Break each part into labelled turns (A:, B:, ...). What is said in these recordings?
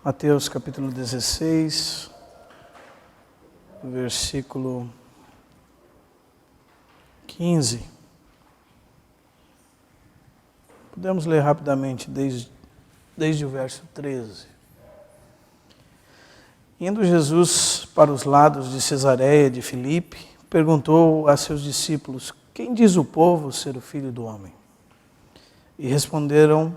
A: Mateus capítulo 16, versículo 15. Podemos ler rapidamente desde o verso 13. Indo Jesus para os lados de Cesareia de Filipe, perguntou a seus discípulos: quem diz o povo ser o Filho do Homem? E responderam: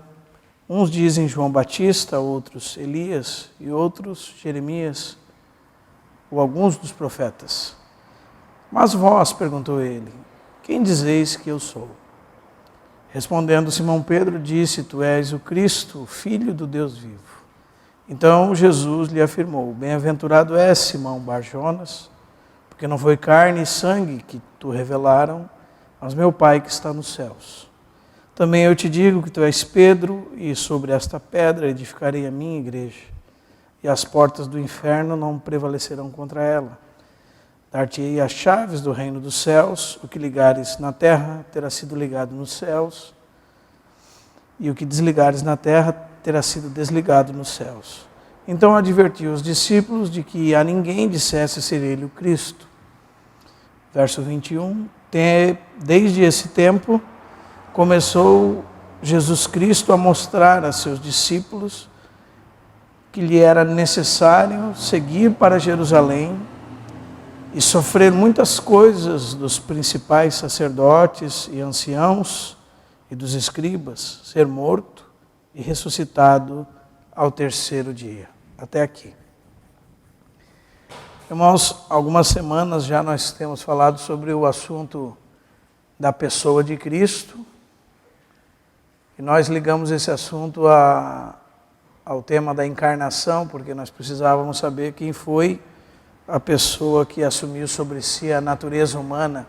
A: uns dizem João Batista, outros Elias e outros Jeremias ou alguns dos profetas. Mas vós, perguntou ele, quem dizeis que eu sou? Respondendo Simão Pedro, disse: tu és o Cristo, o Filho do Deus vivo. Então Jesus lhe afirmou: bem-aventurado és, Simão Bar-Jonas, porque não foi carne e sangue que tu revelaram, mas meu Pai que está nos céus. Também eu te digo que tu és Pedro, e sobre esta pedra edificarei a minha igreja, e as portas do inferno não prevalecerão contra ela. Dar-te-ei as chaves do reino dos céus, o que ligares na terra terá sido ligado nos céus, e o que desligares na terra terá sido desligado nos céus. Então advertiu os discípulos de que a ninguém dissesse ser ele o Cristo. Verso 21, desde esse tempo começou Jesus Cristo a mostrar a seus discípulos que lhe era necessário seguir para Jerusalém e sofrer muitas coisas dos principais sacerdotes e anciãos e dos escribas, ser morto e ressuscitado ao terceiro dia. Até aqui. Irmãos, algumas semanas já nós temos falado sobre o assunto da pessoa de Cristo. E nós ligamos esse assunto ao tema da encarnação, porque nós precisávamos saber quem foi a pessoa que assumiu sobre si a natureza humana.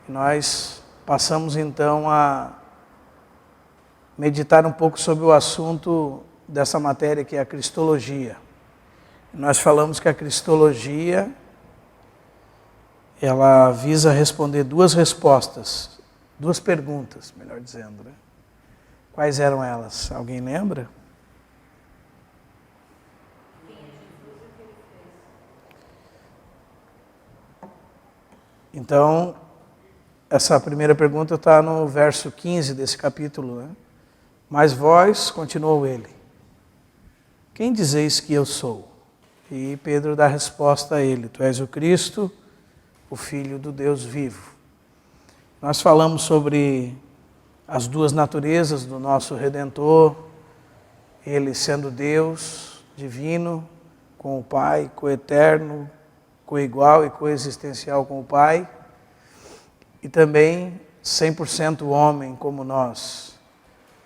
A: E nós passamos então a meditar um pouco sobre o assunto dessa matéria que é a cristologia. E nós falamos que a cristologia, ela visa responder duas perguntas, melhor dizendo, né? Quais eram elas? Alguém lembra? Então, essa primeira pergunta está no verso 15 desse capítulo, né? Mas vós, continuou ele, quem dizeis que eu sou? E Pedro dá a resposta a ele: tu és o Cristo, o Filho do Deus vivo. Nós falamos sobre as duas naturezas do nosso Redentor, ele sendo Deus divino, com o Pai, coeterno, coigual e coexistencial com o Pai, e também 100% homem como nós,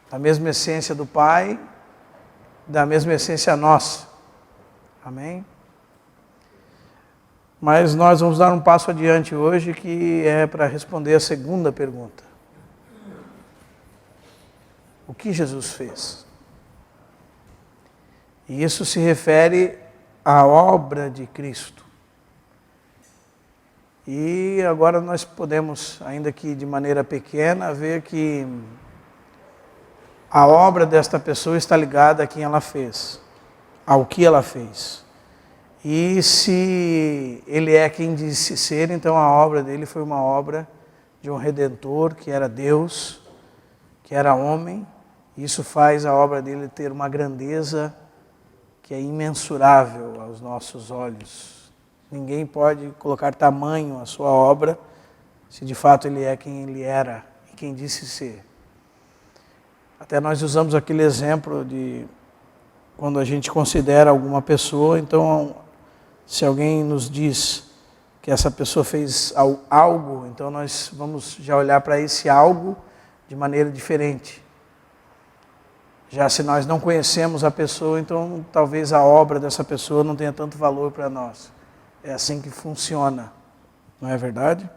A: da mesma essência do Pai, da mesma essência nossa. Amém? Mas nós vamos dar um passo adiante hoje, que é para responder a segunda pergunta. O que Jesus fez? E isso se refere à obra de Cristo. E agora nós podemos, ainda que de maneira pequena, ver que a obra desta pessoa está ligada a quem ela fez, ao que ela fez. E se ele é quem disse ser, então a obra dele foi uma obra de um Redentor que era Deus, que era homem. Isso faz a obra dele ter uma grandeza que é imensurável aos nossos olhos. Ninguém pode colocar tamanho à sua obra se de fato ele é quem ele era e quem disse ser. Até nós usamos aquele exemplo de quando a gente considera alguma pessoa, então se alguém nos diz que essa pessoa fez algo, então nós vamos já olhar para esse algo de maneira diferente. Já se nós não conhecemos a pessoa, então talvez a obra dessa pessoa não tenha tanto valor para nós. É assim que funciona, não é verdade?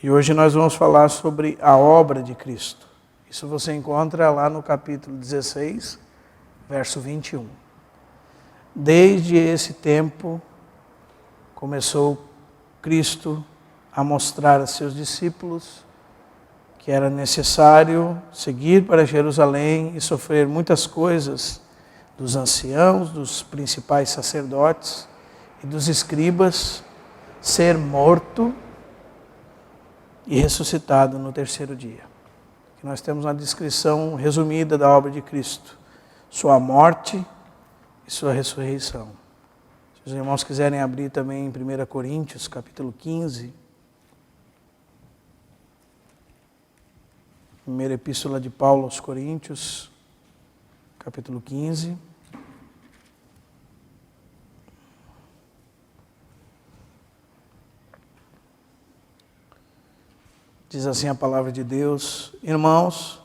A: E hoje nós vamos falar sobre a obra de Cristo. Isso você encontra lá no capítulo 16, verso 21. Desde esse tempo, começou Cristo a mostrar a seus discípulos que era necessário seguir para Jerusalém e sofrer muitas coisas dos anciãos, dos principais sacerdotes e dos escribas, ser morto e ressuscitado no terceiro dia. Aqui nós temos uma descrição resumida da obra de Cristo, sua morte e sua ressurreição. Se os irmãos quiserem abrir também em 1 Coríntios, capítulo 15, primeira epístola de Paulo aos Coríntios, capítulo 15. Diz assim a palavra de Deus: irmãos,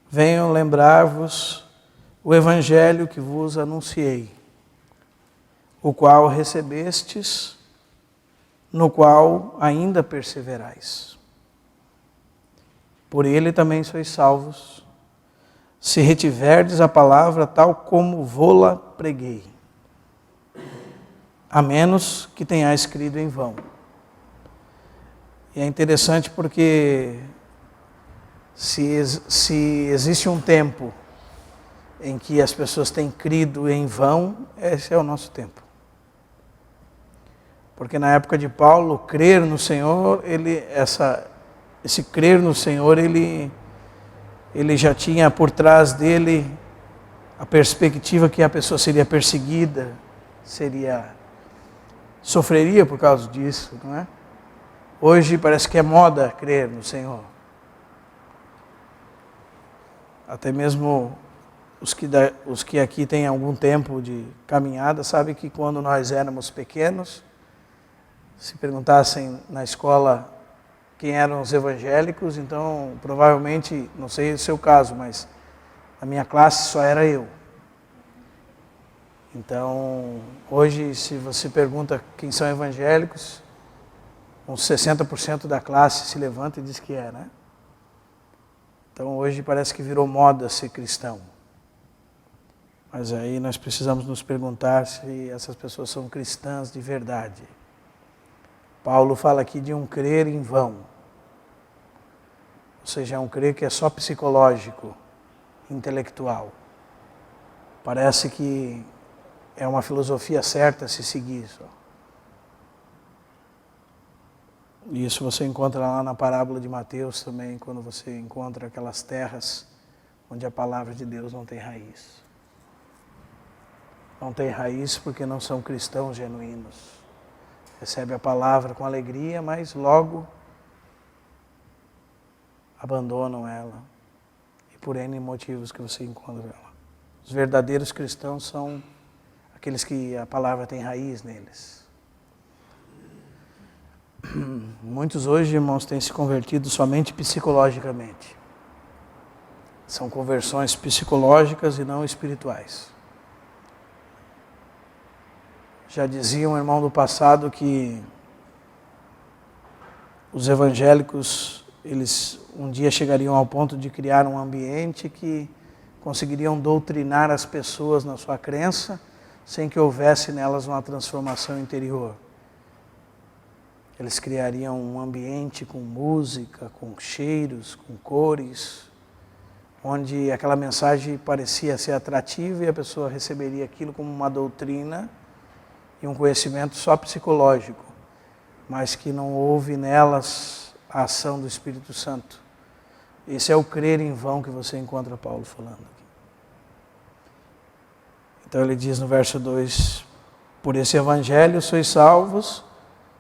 A: venham lembrar-vos o evangelho que vos anunciei, o qual recebestes, no qual ainda perseverais. Por ele também sois salvos, se retiverdes a palavra tal como vô-la preguei, a menos que tenhais crido em vão. E é interessante porque se existe um tempo em que as pessoas têm crido em vão, esse é o nosso tempo. Porque na época de Paulo, crer no Senhor, esse crer no Senhor, ele já tinha por trás dele a perspectiva que a pessoa seria perseguida, sofreria por causa disso, não é? Hoje parece que é moda crer no Senhor. Até mesmo os que aqui têm algum tempo de caminhada sabem que quando nós éramos pequenos, se perguntassem na escola quem eram os evangélicos, então provavelmente, não sei o seu caso, mas na minha classe só era eu. Então, hoje, se você pergunta quem são evangélicos, uns 60% da classe se levanta e diz que é, né? Então, hoje parece que virou moda ser cristão. Mas aí nós precisamos nos perguntar se essas pessoas são cristãs de verdade. Paulo fala aqui de um crer em vão. Ou seja, é um crer que é só psicológico, intelectual. Parece que é uma filosofia certa a se seguir só. E isso você encontra lá na parábola de Mateus também, quando você encontra aquelas terras onde a palavra de Deus não tem raiz. Não tem raiz porque não são cristãos genuínos. Recebe a palavra com alegria, mas logo abandonam ela. E por N motivos que você encontra ela. Os verdadeiros cristãos são aqueles que a palavra tem raiz neles. Muitos hoje, irmãos, têm se convertido somente psicologicamente. São conversões psicológicas e não espirituais. Já dizia um irmão do passado que os evangélicos, eles um dia chegariam ao ponto de criar um ambiente que conseguiriam doutrinar as pessoas na sua crença sem que houvesse nelas uma transformação interior. Eles criariam um ambiente com música, com cheiros, com cores, onde aquela mensagem parecia ser atrativa e a pessoa receberia aquilo como uma doutrina e um conhecimento só psicológico, mas que não houve nelas a ação do Espírito Santo. Esse é o crer em vão que você encontra Paulo falando aqui. Então ele diz no verso 2, por esse evangelho sois salvos,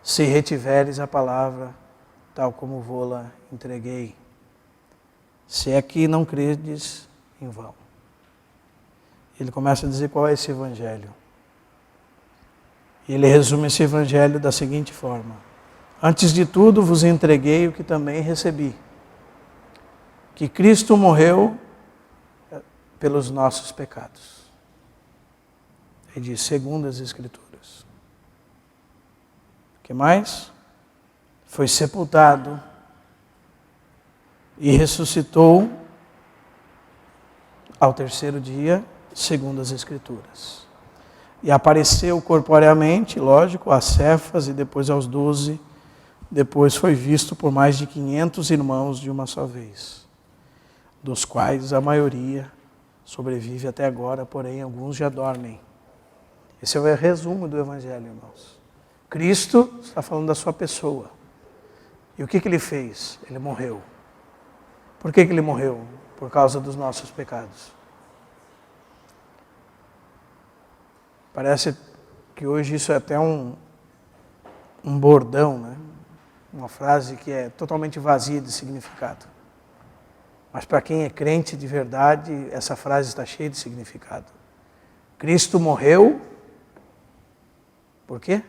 A: se retiveres a palavra, tal como vô-la entreguei. Se é que não credes em vão. Ele começa a dizer qual é esse evangelho. Ele resume esse evangelho da seguinte forma: antes de tudo vos entreguei o que também recebi, que Cristo morreu pelos nossos pecados. Ele diz, segundo as Escrituras. O que mais? Foi sepultado e ressuscitou ao terceiro dia, segundo as Escrituras. E apareceu corporeamente, lógico, a Cefas e depois aos 12. Depois foi visto por mais de 500 irmãos de uma só vez, dos quais a maioria sobrevive até agora, porém alguns já dormem. Esse é o resumo do Evangelho, irmãos. Cristo está falando da sua pessoa. E o que ele fez? Ele morreu. Por que ele morreu? Por causa dos nossos pecados. Parece que hoje isso é até um bordão, né? Uma frase que é totalmente vazia de significado. Mas para quem é crente de verdade, essa frase está cheia de significado. Cristo morreu, por quê?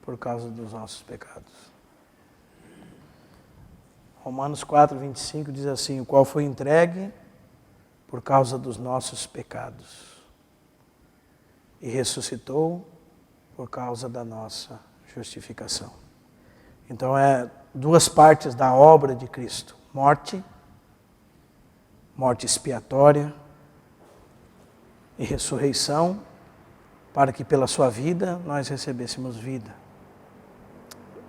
A: Por causa dos nossos pecados. Romanos 4, 25 diz assim, o qual foi entregue por causa dos nossos pecados e ressuscitou por causa da nossa justificação. Então é duas partes da obra de Cristo. Morte expiatória e ressurreição, para que pela sua vida nós recebêssemos vida.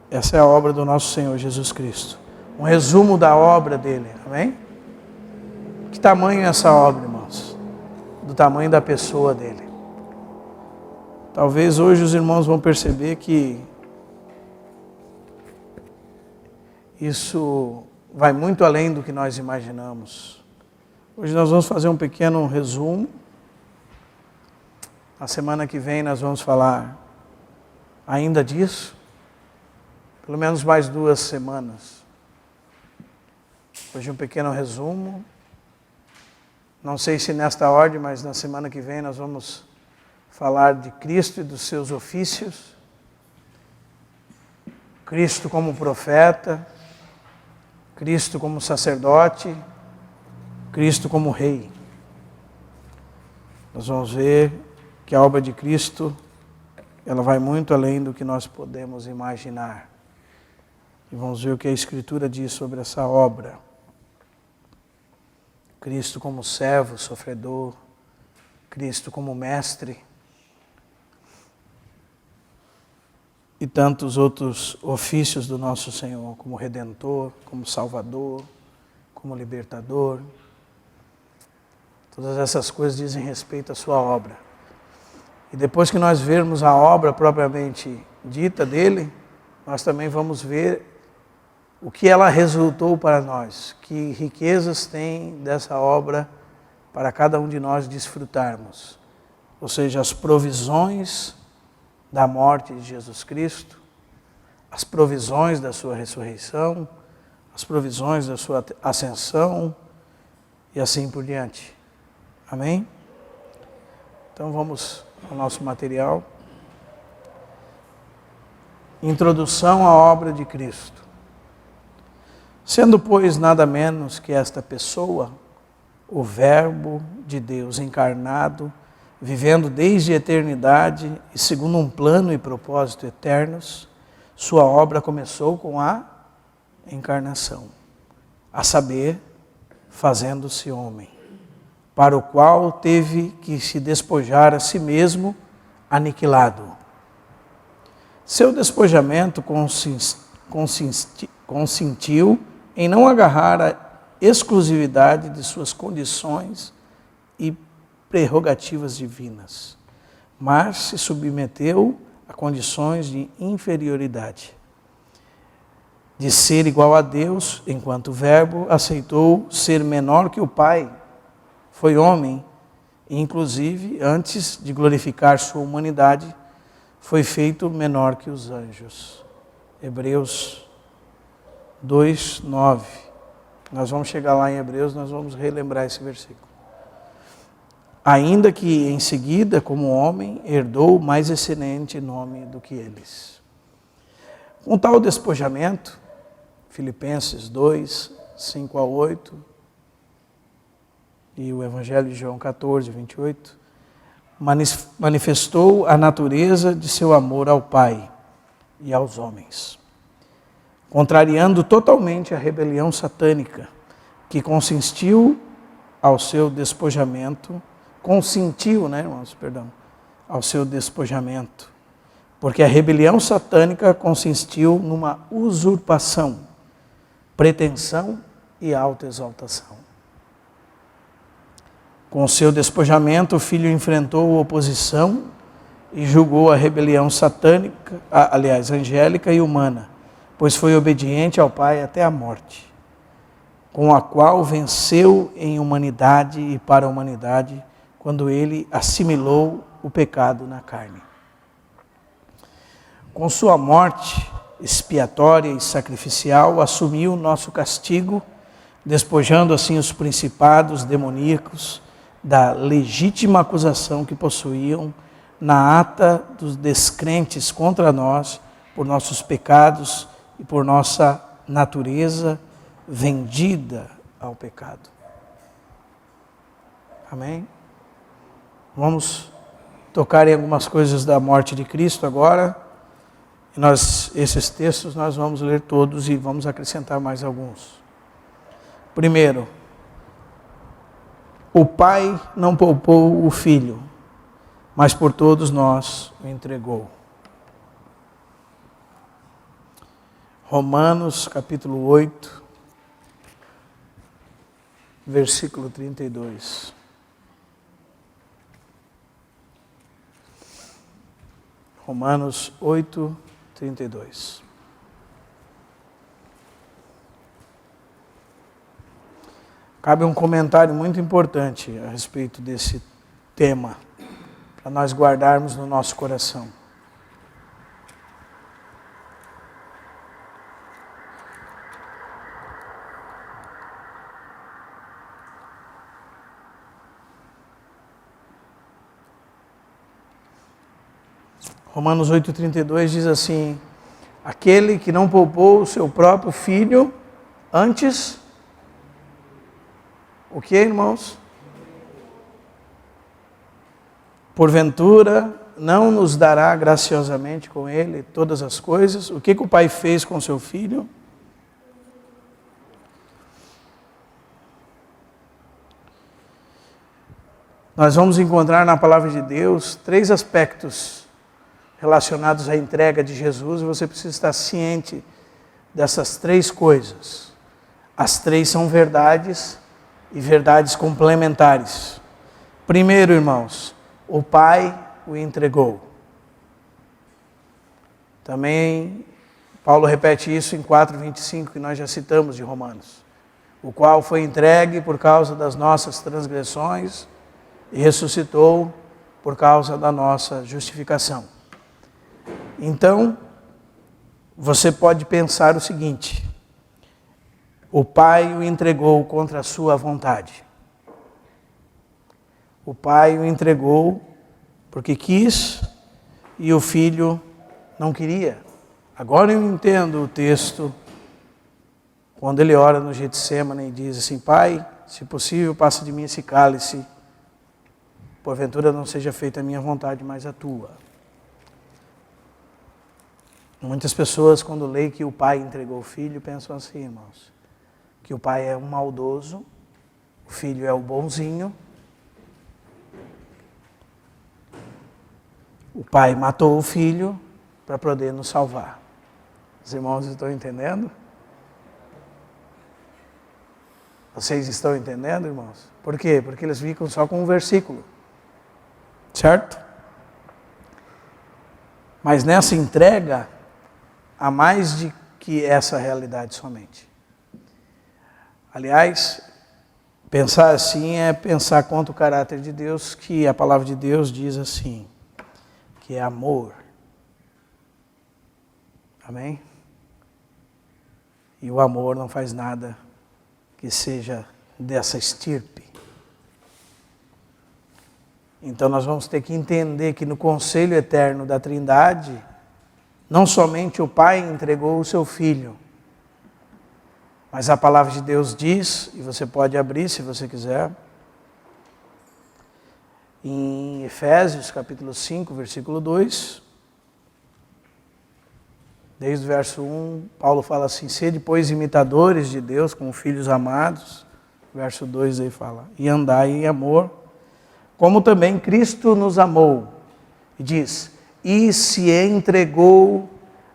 A: Essa é a obra do nosso Senhor Jesus Cristo. Um resumo da obra dele, amém? Que tamanho é essa obra, irmãos? Do tamanho da pessoa dele. Talvez hoje os irmãos vão perceber que isso vai muito além do que nós imaginamos. Hoje nós vamos fazer um pequeno resumo. Na semana que vem nós vamos falar ainda disso. Pelo menos mais 2 semanas. Hoje um pequeno resumo. Não sei se nesta ordem, mas na semana que vem nós vamos falar de Cristo e dos seus ofícios. Cristo como profeta. Cristo como sacerdote, Cristo como rei. Nós vamos ver que a obra de Cristo, ela vai muito além do que nós podemos imaginar. E vamos ver o que a Escritura diz sobre essa obra. Cristo como servo, sofredor, Cristo como mestre, e tantos outros ofícios do nosso Senhor, como Redentor, como Salvador, como Libertador. Todas essas coisas dizem respeito à sua obra. E depois que nós vermos a obra propriamente dita dele, nós também vamos ver o que ela resultou para nós, que riquezas tem dessa obra para cada um de nós desfrutarmos. Ou seja, as provisões da morte de Jesus Cristo, as provisões da sua ressurreição, as provisões da sua ascensão e assim por diante. Amém? Então vamos ao nosso material. Introdução à obra de Cristo. Sendo, pois, nada menos que esta pessoa, o Verbo de Deus encarnado, vivendo desde a eternidade e segundo um plano e propósito eternos, sua obra começou com a encarnação, a saber, fazendo-se homem, para o qual teve que se despojar a si mesmo, aniquilado. Seu despojamento consentiu em não agarrar a exclusividade de suas condições e prerrogativas divinas, mas se submeteu a condições de inferioridade. De ser igual a Deus, enquanto Verbo, aceitou ser menor que o Pai, foi homem, e inclusive, antes de glorificar sua humanidade, foi feito menor que os anjos. Hebreus 2:9. Nós vamos chegar lá em Hebreus, nós vamos relembrar esse versículo. Ainda que em seguida, como homem, herdou mais excelente nome do que eles. Com tal despojamento, Filipenses 2, 5-8, e o Evangelho de João 14, 28, manifestou a natureza de seu amor ao Pai e aos homens, contrariando totalmente a rebelião satânica, que consentiu ao seu despojamento, ao seu despojamento, porque a rebelião satânica consistiu numa usurpação, pretensão e autoexaltação. Com seu despojamento, o filho enfrentou oposição e julgou a rebelião satânica, angélica e humana, pois foi obediente ao Pai até a morte, com a qual venceu em humanidade e para a humanidade, quando ele assimilou o pecado na carne. Com sua morte expiatória e sacrificial, assumiu o nosso castigo, despojando assim os principados demoníacos da legítima acusação que possuíam na ata dos descrentes contra nós, por nossos pecados e por nossa natureza vendida ao pecado. Amém? Vamos tocar em algumas coisas da morte de Cristo agora. E esses textos nós vamos ler todos e vamos acrescentar mais alguns. Primeiro, o Pai não poupou o Filho, mas por todos nós o entregou. Romanos capítulo 8, versículo 32. Romanos 8, 32. Cabe um comentário muito importante a respeito desse tema, para nós guardarmos no nosso coração. Romanos 8,32 diz assim: aquele que não poupou o seu próprio filho, antes, o que, irmãos? Porventura, não nos dará graciosamente com ele todas as coisas? O que o Pai fez com seu filho? Nós vamos encontrar na palavra de Deus 3 aspectos relacionados à entrega de Jesus, e você precisa estar ciente dessas 3 coisas. As 3 são verdades e verdades complementares. Primeiro, irmãos, o Pai o entregou. Também Paulo repete isso em 4,25, que nós já citamos de Romanos. O qual foi entregue por causa das nossas transgressões e ressuscitou por causa da nossa justificação. Então, você pode pensar o seguinte: o Pai o entregou contra a sua vontade. O Pai o entregou porque quis e o Filho não queria. Agora eu entendo o texto, quando ele ora no Getsêmani e diz assim: Pai, se possível, passa de mim esse cálice, porventura não seja feita a minha vontade, mas a tua. Muitas pessoas, quando leem que o Pai entregou o Filho, pensam assim, irmãos, que o Pai é um maldoso, o Filho é o bonzinho, o Pai matou o Filho para poder nos salvar. Os irmãos estão entendendo? Vocês estão entendendo, irmãos? Por quê? Porque eles ficam só com um versículo, certo? Mas nessa entrega, há mais de que essa realidade somente. Aliás, pensar assim é pensar quanto o caráter de Deus, que a palavra de Deus diz assim, que é amor. Amém? E o amor não faz nada que seja dessa estirpe. Então nós vamos ter que entender que no conselho eterno da Trindade, não somente o Pai entregou o seu Filho, mas a palavra de Deus diz, e você pode abrir se você quiser, em Efésios capítulo 5, versículo 2, desde o verso 1, Paulo fala assim: sede, pois, imitadores de Deus como filhos amados, verso 2 aí fala, e andai em amor, como também Cristo nos amou, e diz, e se entregou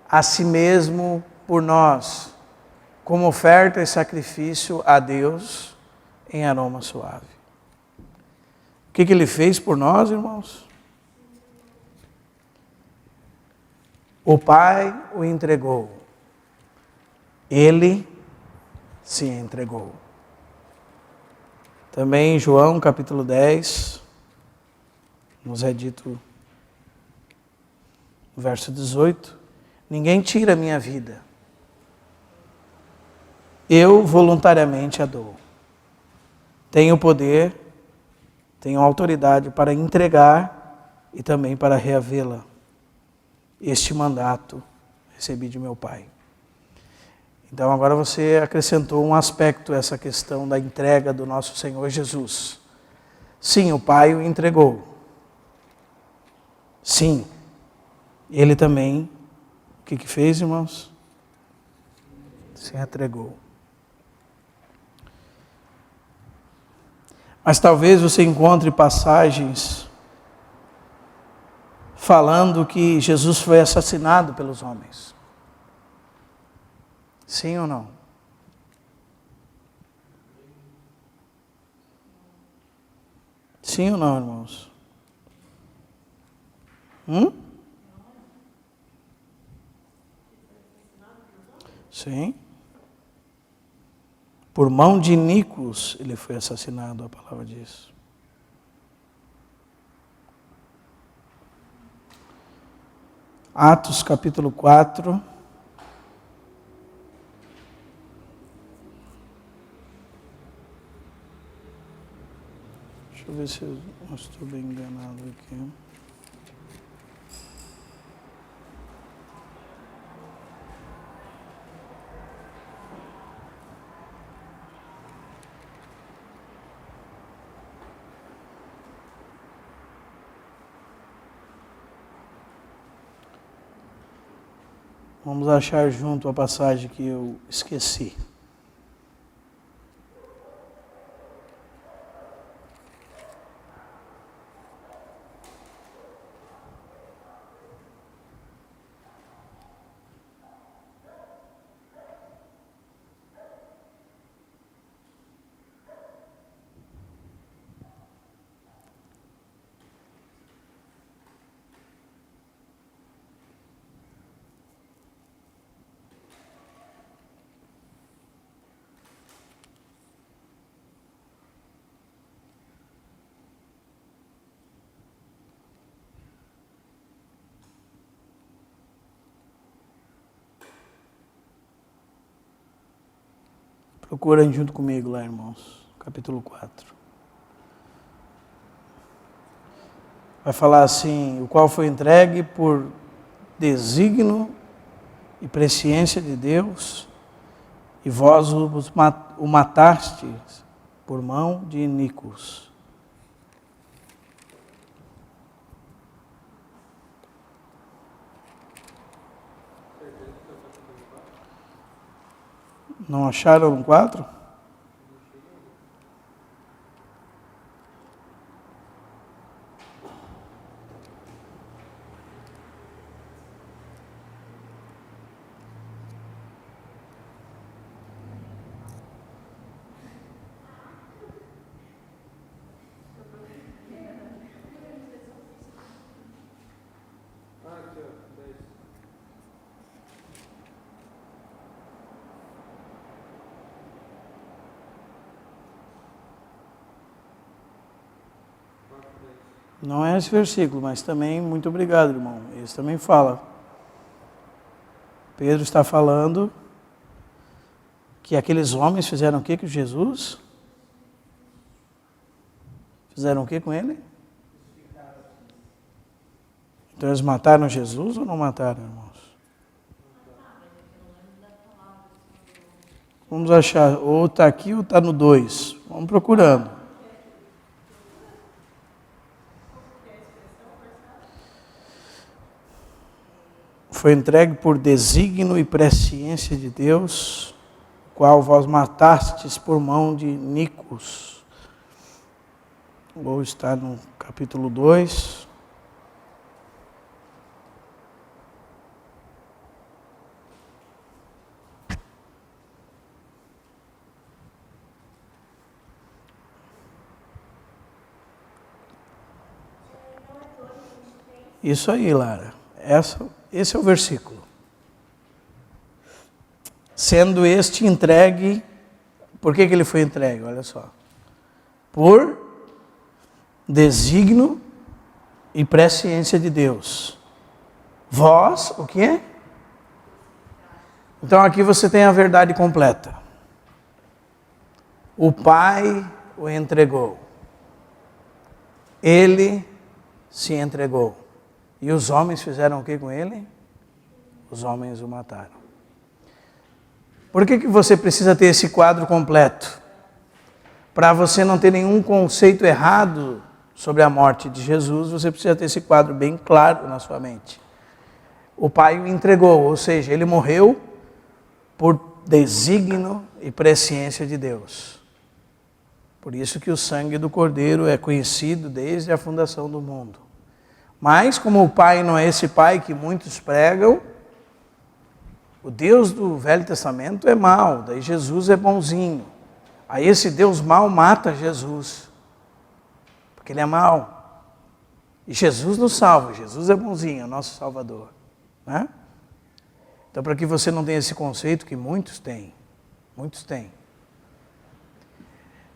A: a si mesmo por nós, como oferta e sacrifício a Deus em aroma suave. O que ele fez por nós, irmãos? O Pai o entregou. Ele se entregou. Também em João capítulo 10, nos é dito no verso 18, ninguém tira a minha vida. Eu voluntariamente a dou. Tenho poder, tenho autoridade para entregar e também para reavê-la. Este mandato recebi de meu Pai. Então agora você acrescentou um aspecto a essa questão da entrega do nosso Senhor Jesus. Sim, o Pai o entregou. Sim, Ele também, o que fez, irmãos? Se entregou. Mas talvez você encontre passagens falando que Jesus foi assassinado pelos homens. Sim ou não? Sim ou não, irmãos? Sim. Por mão de iníquos ele foi assassinado, a palavra diz. Atos capítulo 4. Deixa eu ver se eu não estou bem enganado aqui. Vamos achar junto a passagem que eu esqueci. Procurem junto comigo lá, irmãos. Capítulo 4. Vai falar assim, o qual foi entregue por desígnio e presciência de Deus, e vós o matastes por mão de iníquos. Não acharam no 4? Não é esse versículo, mas também, muito obrigado, irmão. Esse também fala. Pedro está falando que aqueles homens fizeram o que com Jesus? Fizeram o que com ele? Então eles mataram Jesus ou não mataram, irmãos? Vamos achar, ou está aqui ou está no 2. Vamos procurando. Foi entregue por desígnio e presciência de Deus, qual vós matastes por mão de iníquos. Ou está no capítulo 2. Isso aí, Lara. Esse é o versículo. Sendo este entregue, por que ele foi entregue? Olha só. Por desígnio e presciência de Deus. Vós, o quê? Então aqui você tem a verdade completa. O Pai o entregou. Ele se entregou. E os homens fizeram o que com ele? Os homens o mataram. Por que você precisa ter esse quadro completo? Para você não ter nenhum conceito errado sobre a morte de Jesus, você precisa ter esse quadro bem claro na sua mente. O Pai o entregou, ou seja, ele morreu por desígnio e presciência de Deus. Por isso que o sangue do Cordeiro é conhecido desde a fundação do mundo. Mas como o Pai não é esse Pai que muitos pregam, o Deus do Velho Testamento é mau, daí Jesus é bonzinho. Aí esse Deus mau mata Jesus, porque ele é mau. E Jesus nos salva, Jesus é bonzinho, é o nosso Salvador. Né? Então, para que você não tenha esse conceito que muitos têm.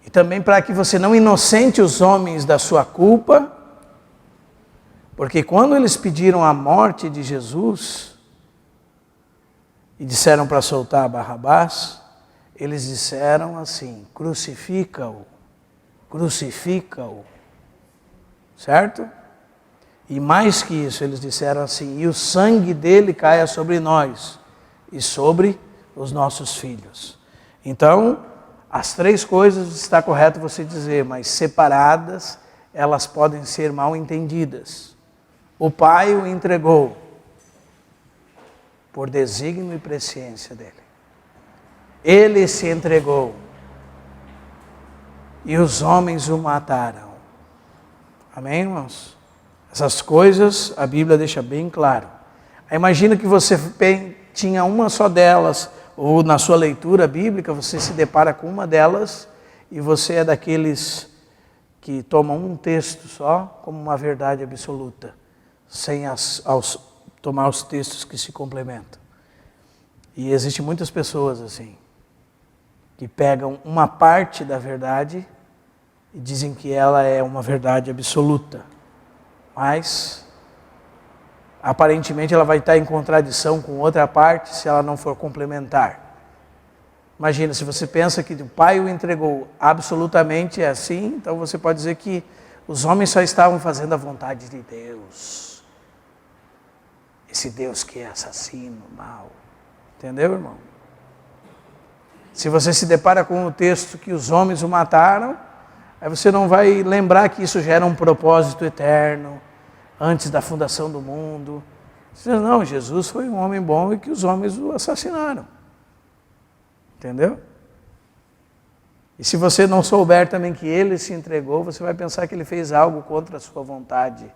A: E também para que você não inocente os homens da sua culpa, porque quando eles pediram a morte de Jesus e disseram para soltar Barrabás, eles disseram assim: crucifica-o, certo? E mais que isso, eles disseram assim: e o sangue dele caia sobre nós e sobre os nossos filhos. Então, as três coisas está correto você dizer, mas separadas, elas podem ser mal entendidas. O Pai o entregou por desígnio e presciência dele. Ele se entregou e os homens o mataram. Amém, irmãos? Essas coisas a Bíblia deixa bem claro. Imagina que você tinha uma só delas, ou na sua leitura bíblica você se depara com uma delas e você é daqueles que tomam um texto só como uma verdade absoluta, sem tomar os textos que se complementam. E existem muitas pessoas assim, que pegam uma parte da verdade e dizem que ela é uma verdade absoluta. Mas, aparentemente, ela vai estar em contradição com outra parte se ela não for complementar. Imagina, se você pensa que o Pai o entregou absolutamente é assim, então você pode dizer que os homens só estavam fazendo a vontade de Deus. Esse Deus que é assassino, mau. Entendeu, irmão? Se você se depara com o texto que os homens o mataram, aí você não vai lembrar que isso já era um propósito eterno, antes da fundação do mundo. Você diz, não, Jesus foi um homem bom e que os homens o assassinaram. Entendeu? E se você não souber também que ele se entregou, você vai pensar que ele fez algo contra a sua vontade,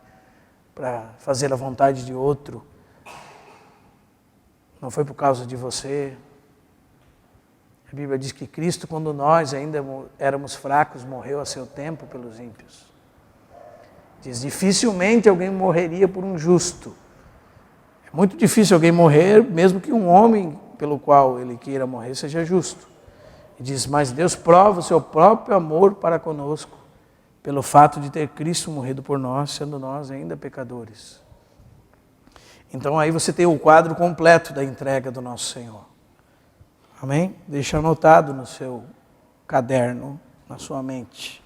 A: para fazer a vontade de outro. Não foi por causa de você. A Bíblia diz que Cristo, quando nós ainda éramos fracos, morreu a seu tempo pelos ímpios. Diz, dificilmente alguém morreria por um justo. É muito difícil alguém morrer, mesmo que um homem pelo qual ele queira morrer seja justo. E diz, mas Deus prova o seu próprio amor para conosco, pelo fato de ter Cristo morrido por nós, sendo nós ainda pecadores. Então aí você tem o quadro completo da entrega do nosso Senhor. Amém? Deixa anotado no seu caderno, na sua mente.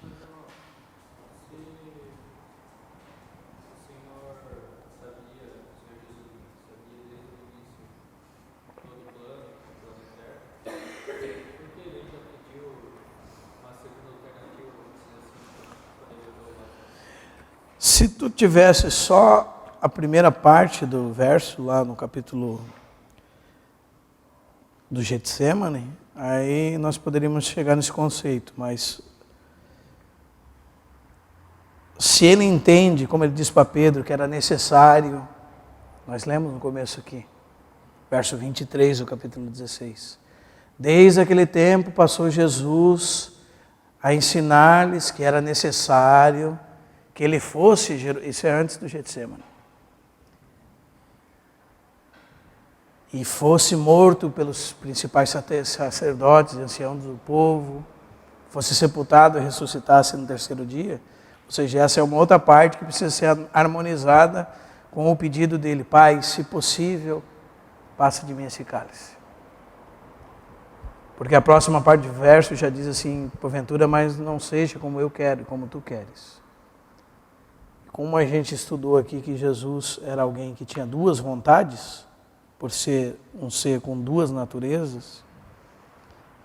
A: Se tu tivesse só a primeira parte do verso lá no capítulo do Getsemane, aí nós poderíamos chegar nesse conceito, mas se ele entende, como ele disse para Pedro, que era necessário, nós lemos no começo aqui, verso 23 do capítulo 16, desde aquele tempo passou Jesus a ensinar-lhes que era necessário que ele fosse, isso é antes do Getsemane, e fosse morto pelos principais sacerdotes e anciãos do povo, fosse sepultado e ressuscitasse no terceiro dia. Ou seja, essa é uma outra parte que precisa ser harmonizada com o pedido dele: Pai, se possível, passa de mim esse cálice. Porque a próxima parte do verso já diz assim: porventura, mas não seja como eu quero, como tu queres. Como a gente estudou aqui que Jesus era alguém que tinha duas vontades, por ser um ser com duas naturezas,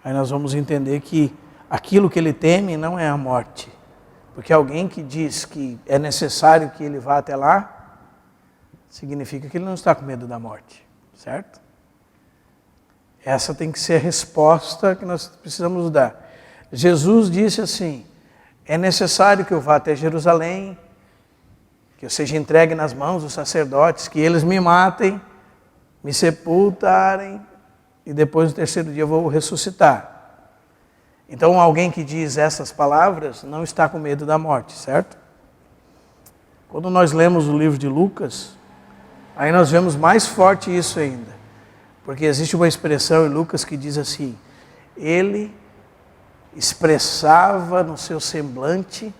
A: aí nós vamos entender que aquilo que ele teme não é a morte. Porque alguém que diz que é necessário que ele vá até lá, significa que ele não está com medo da morte, certo? Essa tem que ser a resposta que nós precisamos dar. Jesus disse assim: é necessário que eu vá até Jerusalém, que eu seja entregue nas mãos dos sacerdotes, que eles me matem, me sepultarem, e depois no terceiro dia eu vou ressuscitar. Então alguém que diz essas palavras não está com medo da morte, certo? Quando nós lemos o livro de Lucas, aí nós vemos mais forte isso ainda. Porque existe uma expressão em Lucas que diz assim: ele expressava no seu semblante,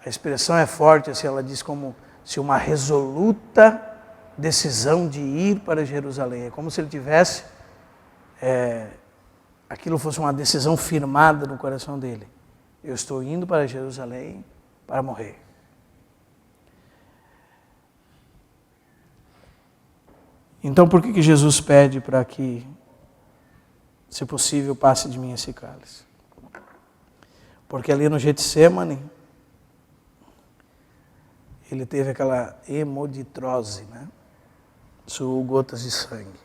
A: a expressão é forte, assim, ela diz como se uma resoluta decisão de ir para Jerusalém. É como se ele tivesse, aquilo fosse uma decisão firmada no coração dele. Eu estou indo para Jerusalém para morrer. Então por que Jesus pede para que, se possível, passe de mim esse cálice? Porque ali no Getsêmani, ele teve aquela hemoditrose, né? Suou gotas de sangue.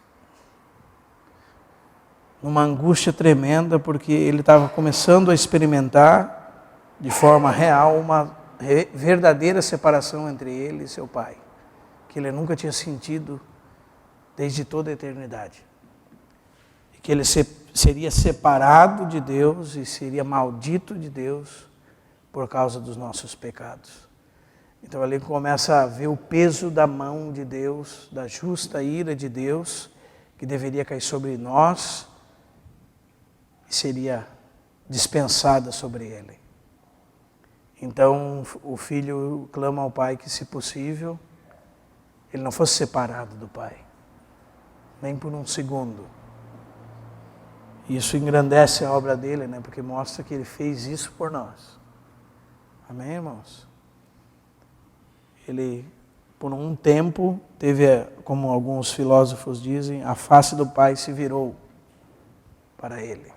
A: Numa angústia tremenda, porque ele estava começando a experimentar, de forma real, uma verdadeira separação entre ele e seu pai, que ele nunca tinha sentido desde toda a eternidade. E que ele seria separado de Deus e seria maldito de Deus por causa dos nossos pecados. Então ali começa a ver o peso da mão de Deus, da justa ira de Deus, que deveria cair sobre nós e seria dispensada sobre ele. Então o filho clama ao pai que, se possível, ele não fosse separado do pai, nem por um segundo. Isso engrandece a obra dele, né? Porque mostra que ele fez isso por nós. Amém, irmãos? Ele, por um tempo, teve, como alguns filósofos dizem, a face do Pai se virou para ele.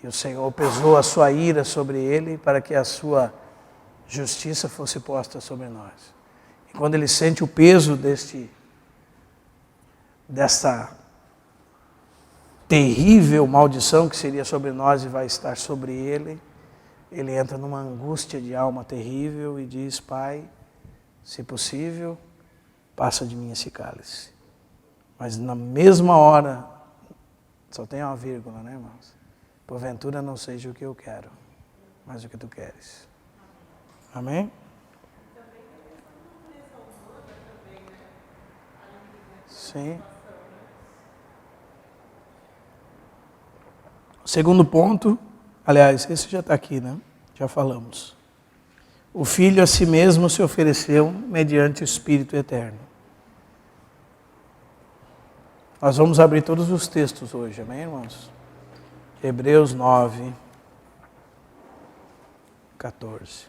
A: E o Senhor pesou a sua ira sobre ele para que a sua justiça fosse posta sobre nós. E quando ele sente o peso dessa terrível maldição que seria sobre nós e vai estar sobre ele, ele entra numa angústia de alma terrível e diz: Pai, se possível, passa de mim esse cálice. Mas na mesma hora, só tem uma vírgula, né, irmãos? Porventura não seja o que eu quero, mas o que tu queres. Amém? Sim. O segundo ponto, aliás, esse já está aqui, né? Já falamos. O Filho a si mesmo se ofereceu mediante o Espírito Eterno. Nós vamos abrir todos os textos hoje, amém, irmãos? Hebreus 9, 14.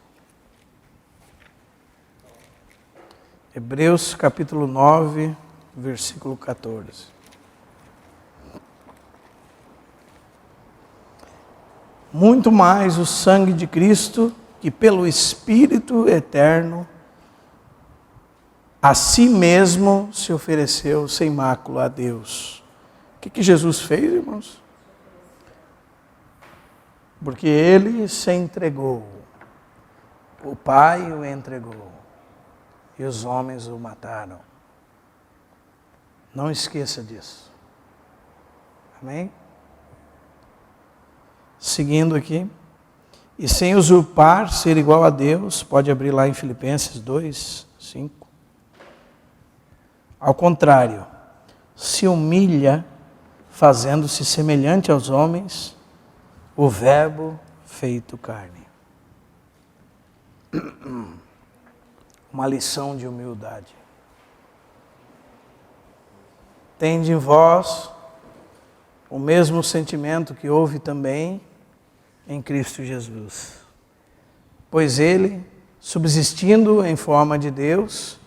A: Hebreus capítulo 9, versículo 14. Muito mais o sangue de Cristo, que pelo Espírito Eterno a si mesmo se ofereceu sem mácula a Deus. O que Jesus fez, irmãos? Porque ele se entregou, o Pai o entregou e os homens o mataram. Não esqueça disso. Amém? Seguindo aqui. E sem usurpar, ser igual a Deus, pode abrir lá em Filipenses 2, 5. Ao contrário, se humilha, fazendo-se semelhante aos homens, o Verbo feito carne. Uma lição de humildade. Tende em vós o mesmo sentimento que houve também em Cristo Jesus. Pois ele, subsistindo em forma de Deus,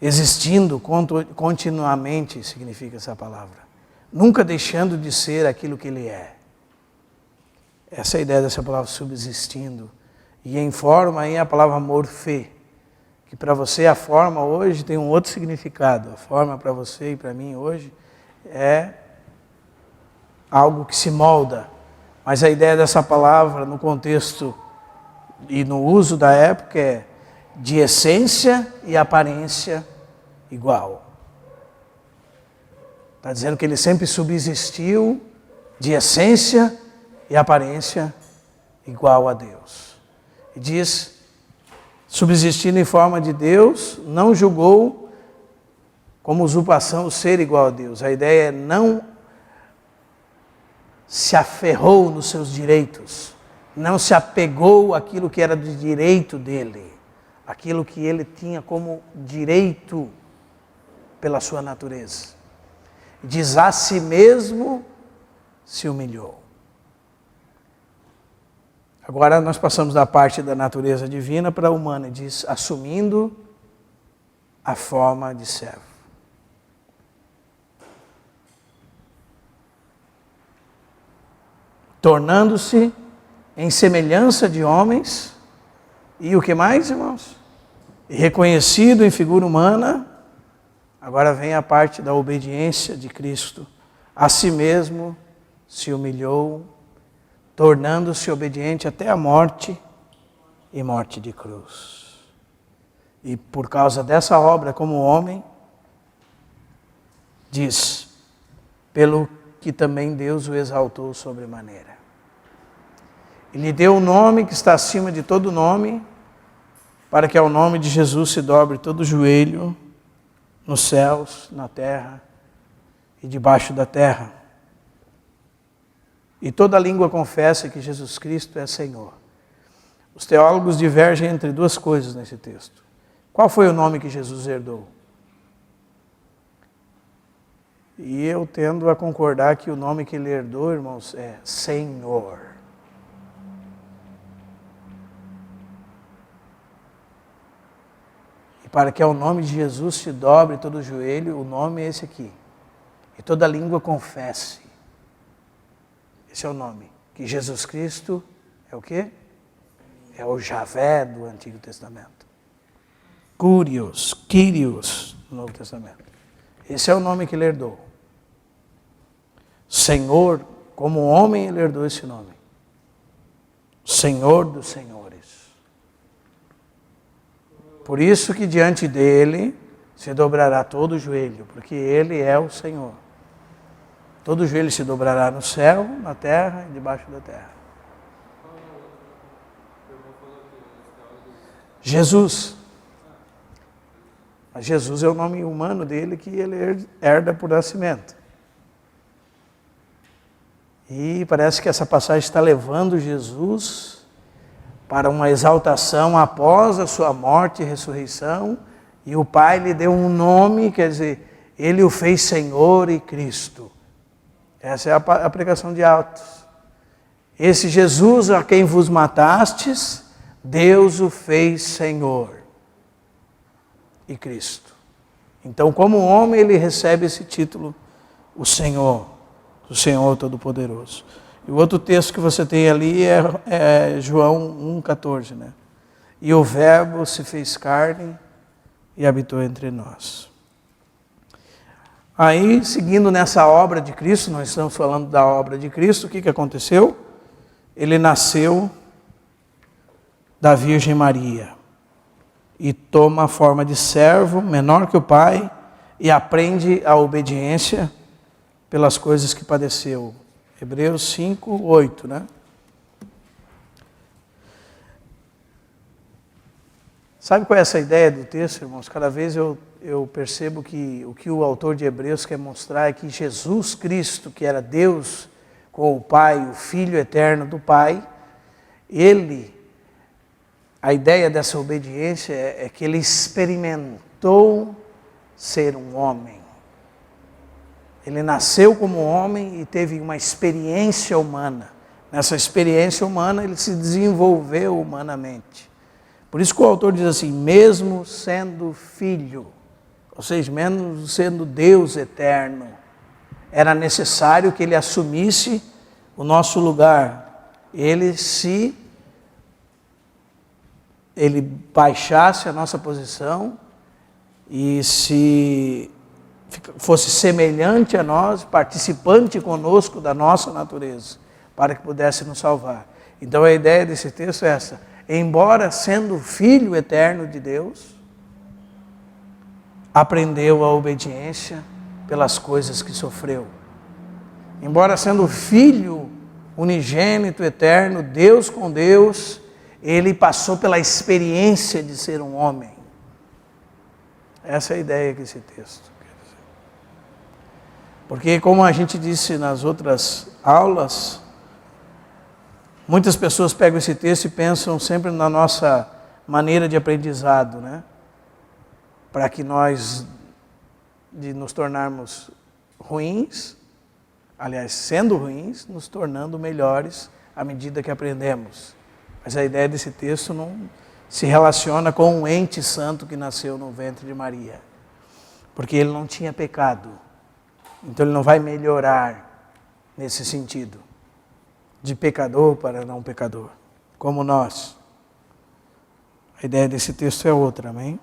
A: existindo continuamente, significa essa palavra, nunca deixando de ser aquilo que ele é. Essa é a ideia dessa palavra, subsistindo. E em forma aí a palavra morfê, que para você a forma hoje tem um outro significado. A forma para você e para mim hoje é algo que se molda. Mas a ideia dessa palavra no contexto e no uso da época é de essência e aparência igual. Está dizendo que ele sempre subsistiu de essência e aparência igual a Deus. E diz, subsistindo em forma de Deus, não julgou como usurpação o ser igual a Deus. A ideia é não se aferrou nos seus direitos, não se apegou àquilo que era de direito dele, aquilo que ele tinha como direito pela sua natureza. Diz, a si mesmo se humilhou. Agora nós passamos da parte da natureza divina para a humana, diz, assumindo a forma de servo. Tornando-se em semelhança de homens, e o que mais, irmãos? E reconhecido em figura humana, agora vem a parte da obediência de Cristo. A si mesmo se humilhou, tornando-se obediente até a morte e morte de cruz. E por causa dessa obra como homem, diz, pelo que também Deus o exaltou sobremaneira. E lhe deu o nome que está acima de todo nome, para que ao nome de Jesus se dobre todo joelho, nos céus, na terra e debaixo da terra. E toda língua confessa que Jesus Cristo é Senhor. Os teólogos divergem entre duas coisas nesse texto. Qual foi o nome que Jesus herdou? E eu tendo a concordar que o nome que ele herdou, irmãos, é Senhor. E para que ao nome de Jesus se dobre todo o joelho, o nome é esse aqui. E toda língua confesse. Esse é o nome. Que Jesus Cristo é o quê? É o Javé do Antigo Testamento. Kyrios, no Novo Testamento. Esse é o nome que ele herdou. Senhor, como homem ele herdou esse nome. Senhor dos senhores. Por isso que diante dele se dobrará todo o joelho, porque ele é o Senhor. Todo joelho se dobrará no céu, na terra e debaixo da terra. Jesus. Mas Jesus é o nome humano dele que ele herda por nascimento. E parece que essa passagem está levando Jesus para uma exaltação após a sua morte e ressurreição. E o Pai lhe deu um nome, quer dizer, ele o fez Senhor e Cristo. Essa é a pregação de Atos. Esse Jesus a quem vos matastes, Deus o fez Senhor e Cristo. Então, como homem, ele recebe esse título, o Senhor Todo-Poderoso. E o outro texto que você tem ali é João 1,14, né? E o Verbo se fez carne e habitou entre nós. Aí, seguindo nessa obra de Cristo, nós estamos falando da obra de Cristo, o que aconteceu? Ele nasceu da Virgem Maria e toma a forma de servo, menor que o Pai, e aprende a obediência pelas coisas que padeceu. Hebreus 5:8, né? Sabe qual é essa ideia do texto, irmãos? Cada vez eu percebo que o que o autor de Hebreus quer mostrar é que Jesus Cristo, que era Deus com o Pai, o Filho eterno do Pai, a ideia dessa obediência é que ele experimentou ser um homem. Ele nasceu como homem e teve uma experiência humana. Nessa experiência humana ele se desenvolveu humanamente. Por isso que o autor diz assim, mesmo sendo filho, ou seja, mesmo sendo Deus eterno, era necessário que ele assumisse o nosso lugar. Ele baixasse a nossa posição e se fosse semelhante a nós, participante conosco da nossa natureza, para que pudesse nos salvar. Então a ideia desse texto é essa: embora sendo filho eterno de Deus, aprendeu a obediência pelas coisas que sofreu. Embora sendo filho unigênito, eterno, Deus com Deus, ele passou pela experiência de ser um homem. Essa é a ideia que esse texto quer dizer. Porque, como a gente disse nas outras aulas, muitas pessoas pegam esse texto e pensam sempre na nossa maneira de aprendizado, né? Para que nós, de nos tornarmos ruins, aliás, sendo ruins, nos tornando melhores à medida que aprendemos. Mas a ideia desse texto não se relaciona com um ente santo que nasceu no ventre de Maria. Porque ele não tinha pecado. Então ele não vai melhorar nesse sentido. De pecador para não pecador. Como nós. A ideia desse texto é outra, amém?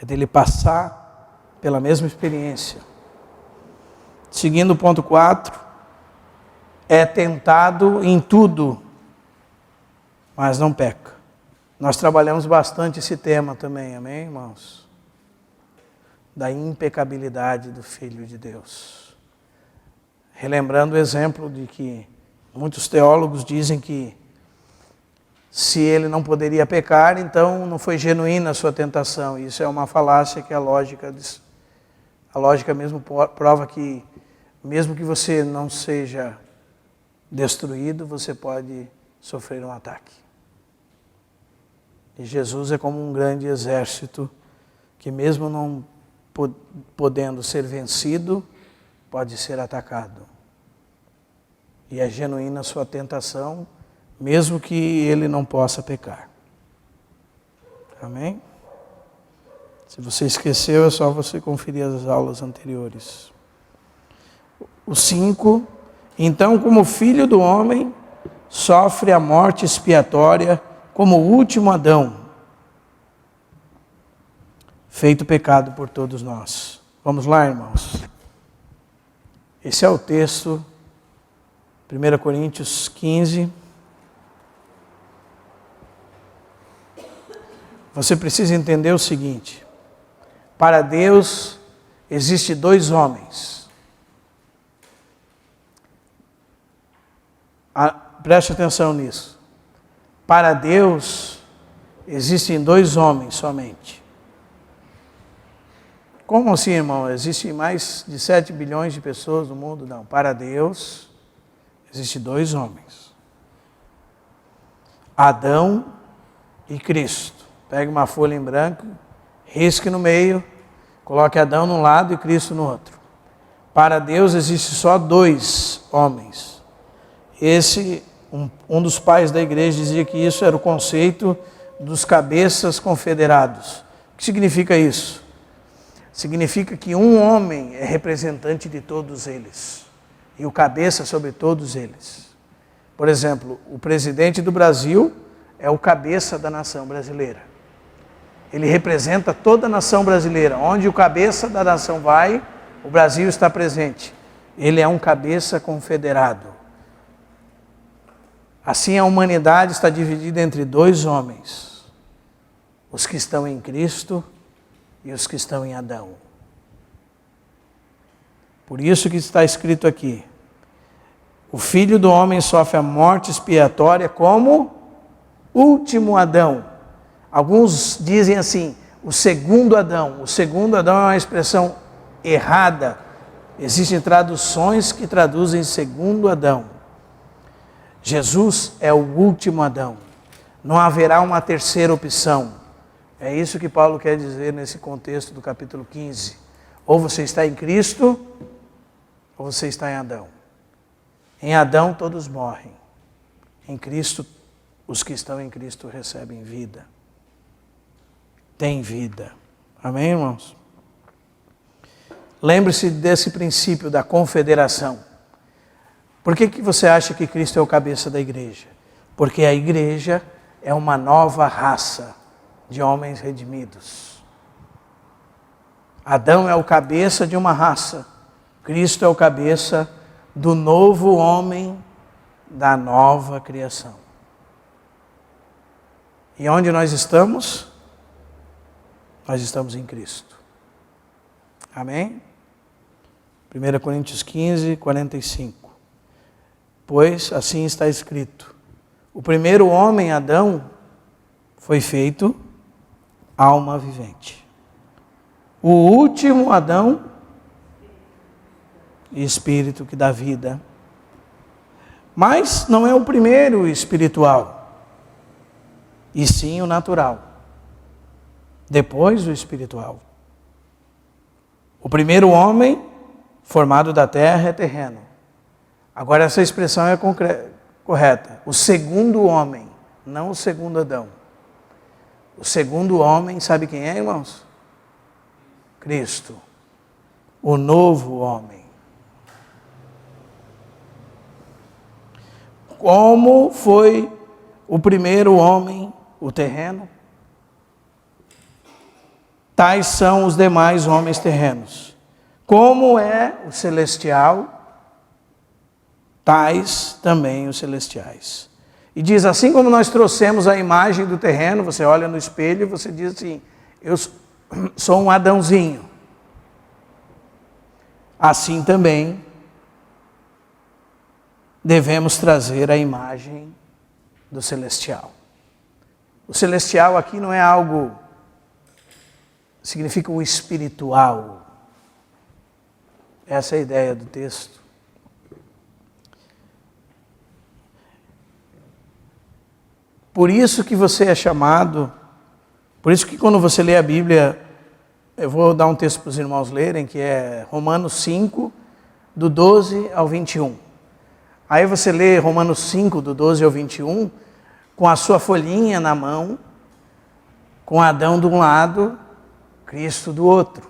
A: É dele passar pela mesma experiência. Seguindo o ponto 4, é tentado em tudo, mas não peca. Nós trabalhamos bastante esse tema também, amém, irmãos? Da impecabilidade do Filho de Deus. Relembrando o exemplo de que muitos teólogos dizem que se ele não poderia pecar, então não foi genuína a sua tentação. Isso é uma falácia que a lógica mesmo prova que mesmo que você não seja destruído, você pode sofrer um ataque. E Jesus é como um grande exército que mesmo não podendo ser vencido, pode ser atacado. E é genuína a sua tentação, mesmo que ele não possa pecar. Amém? Se você esqueceu, é só você conferir as aulas anteriores. O 5, então como filho do homem, sofre a morte expiatória como o último Adão, feito pecado por todos nós. Vamos lá, irmãos. Esse é o texto, 1 Coríntios 15. Você precisa entender o seguinte: para Deus existem dois homens. Preste atenção nisso. Para Deus existem dois homens somente. Como assim, irmão? Existem mais de 7 bilhões de pessoas no mundo? Não. Para Deus existem dois homens. Adão e Cristo. Pegue uma folha em branco, risque no meio, coloque Adão num lado e Cristo no outro. Para Deus existe só dois homens. Um dos pais da igreja dizia que isso era o conceito dos cabeças confederados. O que significa isso? Significa que um homem é representante de todos eles e o cabeça sobre todos eles. Por exemplo, o presidente do Brasil é o cabeça da nação brasileira. Ele representa toda a nação brasileira. Onde o cabeça da nação vai, o Brasil está presente. Ele é um cabeça confederado. Assim, a humanidade está dividida entre dois homens. Os que estão em Cristo e os que estão em Adão. Por isso que está escrito aqui: o Filho do Homem sofre a morte expiatória como último Adão. Alguns dizem assim, o segundo Adão. O segundo Adão é uma expressão errada. Existem traduções que traduzem segundo Adão. Jesus é o último Adão. Não haverá uma terceira opção. É isso que Paulo quer dizer nesse contexto do capítulo 15. Ou você está em Cristo, ou você está em Adão. Em Adão todos morrem. Em Cristo, os que estão em Cristo recebem vida. Tem vida. Amém, irmãos? Lembre-se desse princípio da confederação. Por que você acha que Cristo é o cabeça da igreja? Porque a igreja é uma nova raça de homens redimidos. Adão é o cabeça de uma raça. Cristo é o cabeça do novo homem, da nova criação. E onde nós estamos? Nós estamos em Cristo. Amém? 1 Coríntios 15, 45. Pois assim está escrito: o primeiro homem, Adão, foi feito alma vivente. O último Adão, espírito que dá vida. Mas não é o primeiro espiritual, e sim o natural. Depois o espiritual. O primeiro homem formado da terra é terreno. Agora essa expressão é correta. O segundo homem, não o segundo Adão. O segundo homem, sabe quem é, irmãos? Cristo. O novo homem. Como foi o primeiro homem, o terreno? Tais são os demais homens terrenos. Como é o celestial, tais também os celestiais. E diz, assim como nós trouxemos a imagem do terreno, você olha no espelho e você diz assim, eu sou um Adãozinho. Assim também devemos trazer a imagem do celestial. O celestial aqui não é algo, significa o espiritual. Essa é a ideia do texto. Por isso que você é chamado, por isso que quando você lê a Bíblia, eu vou dar um texto para os irmãos lerem, que é Romanos 5, do 12 ao 21. Aí você lê Romanos 5, do 12 ao 21, com a sua folhinha na mão, com Adão de um lado, Cristo do outro.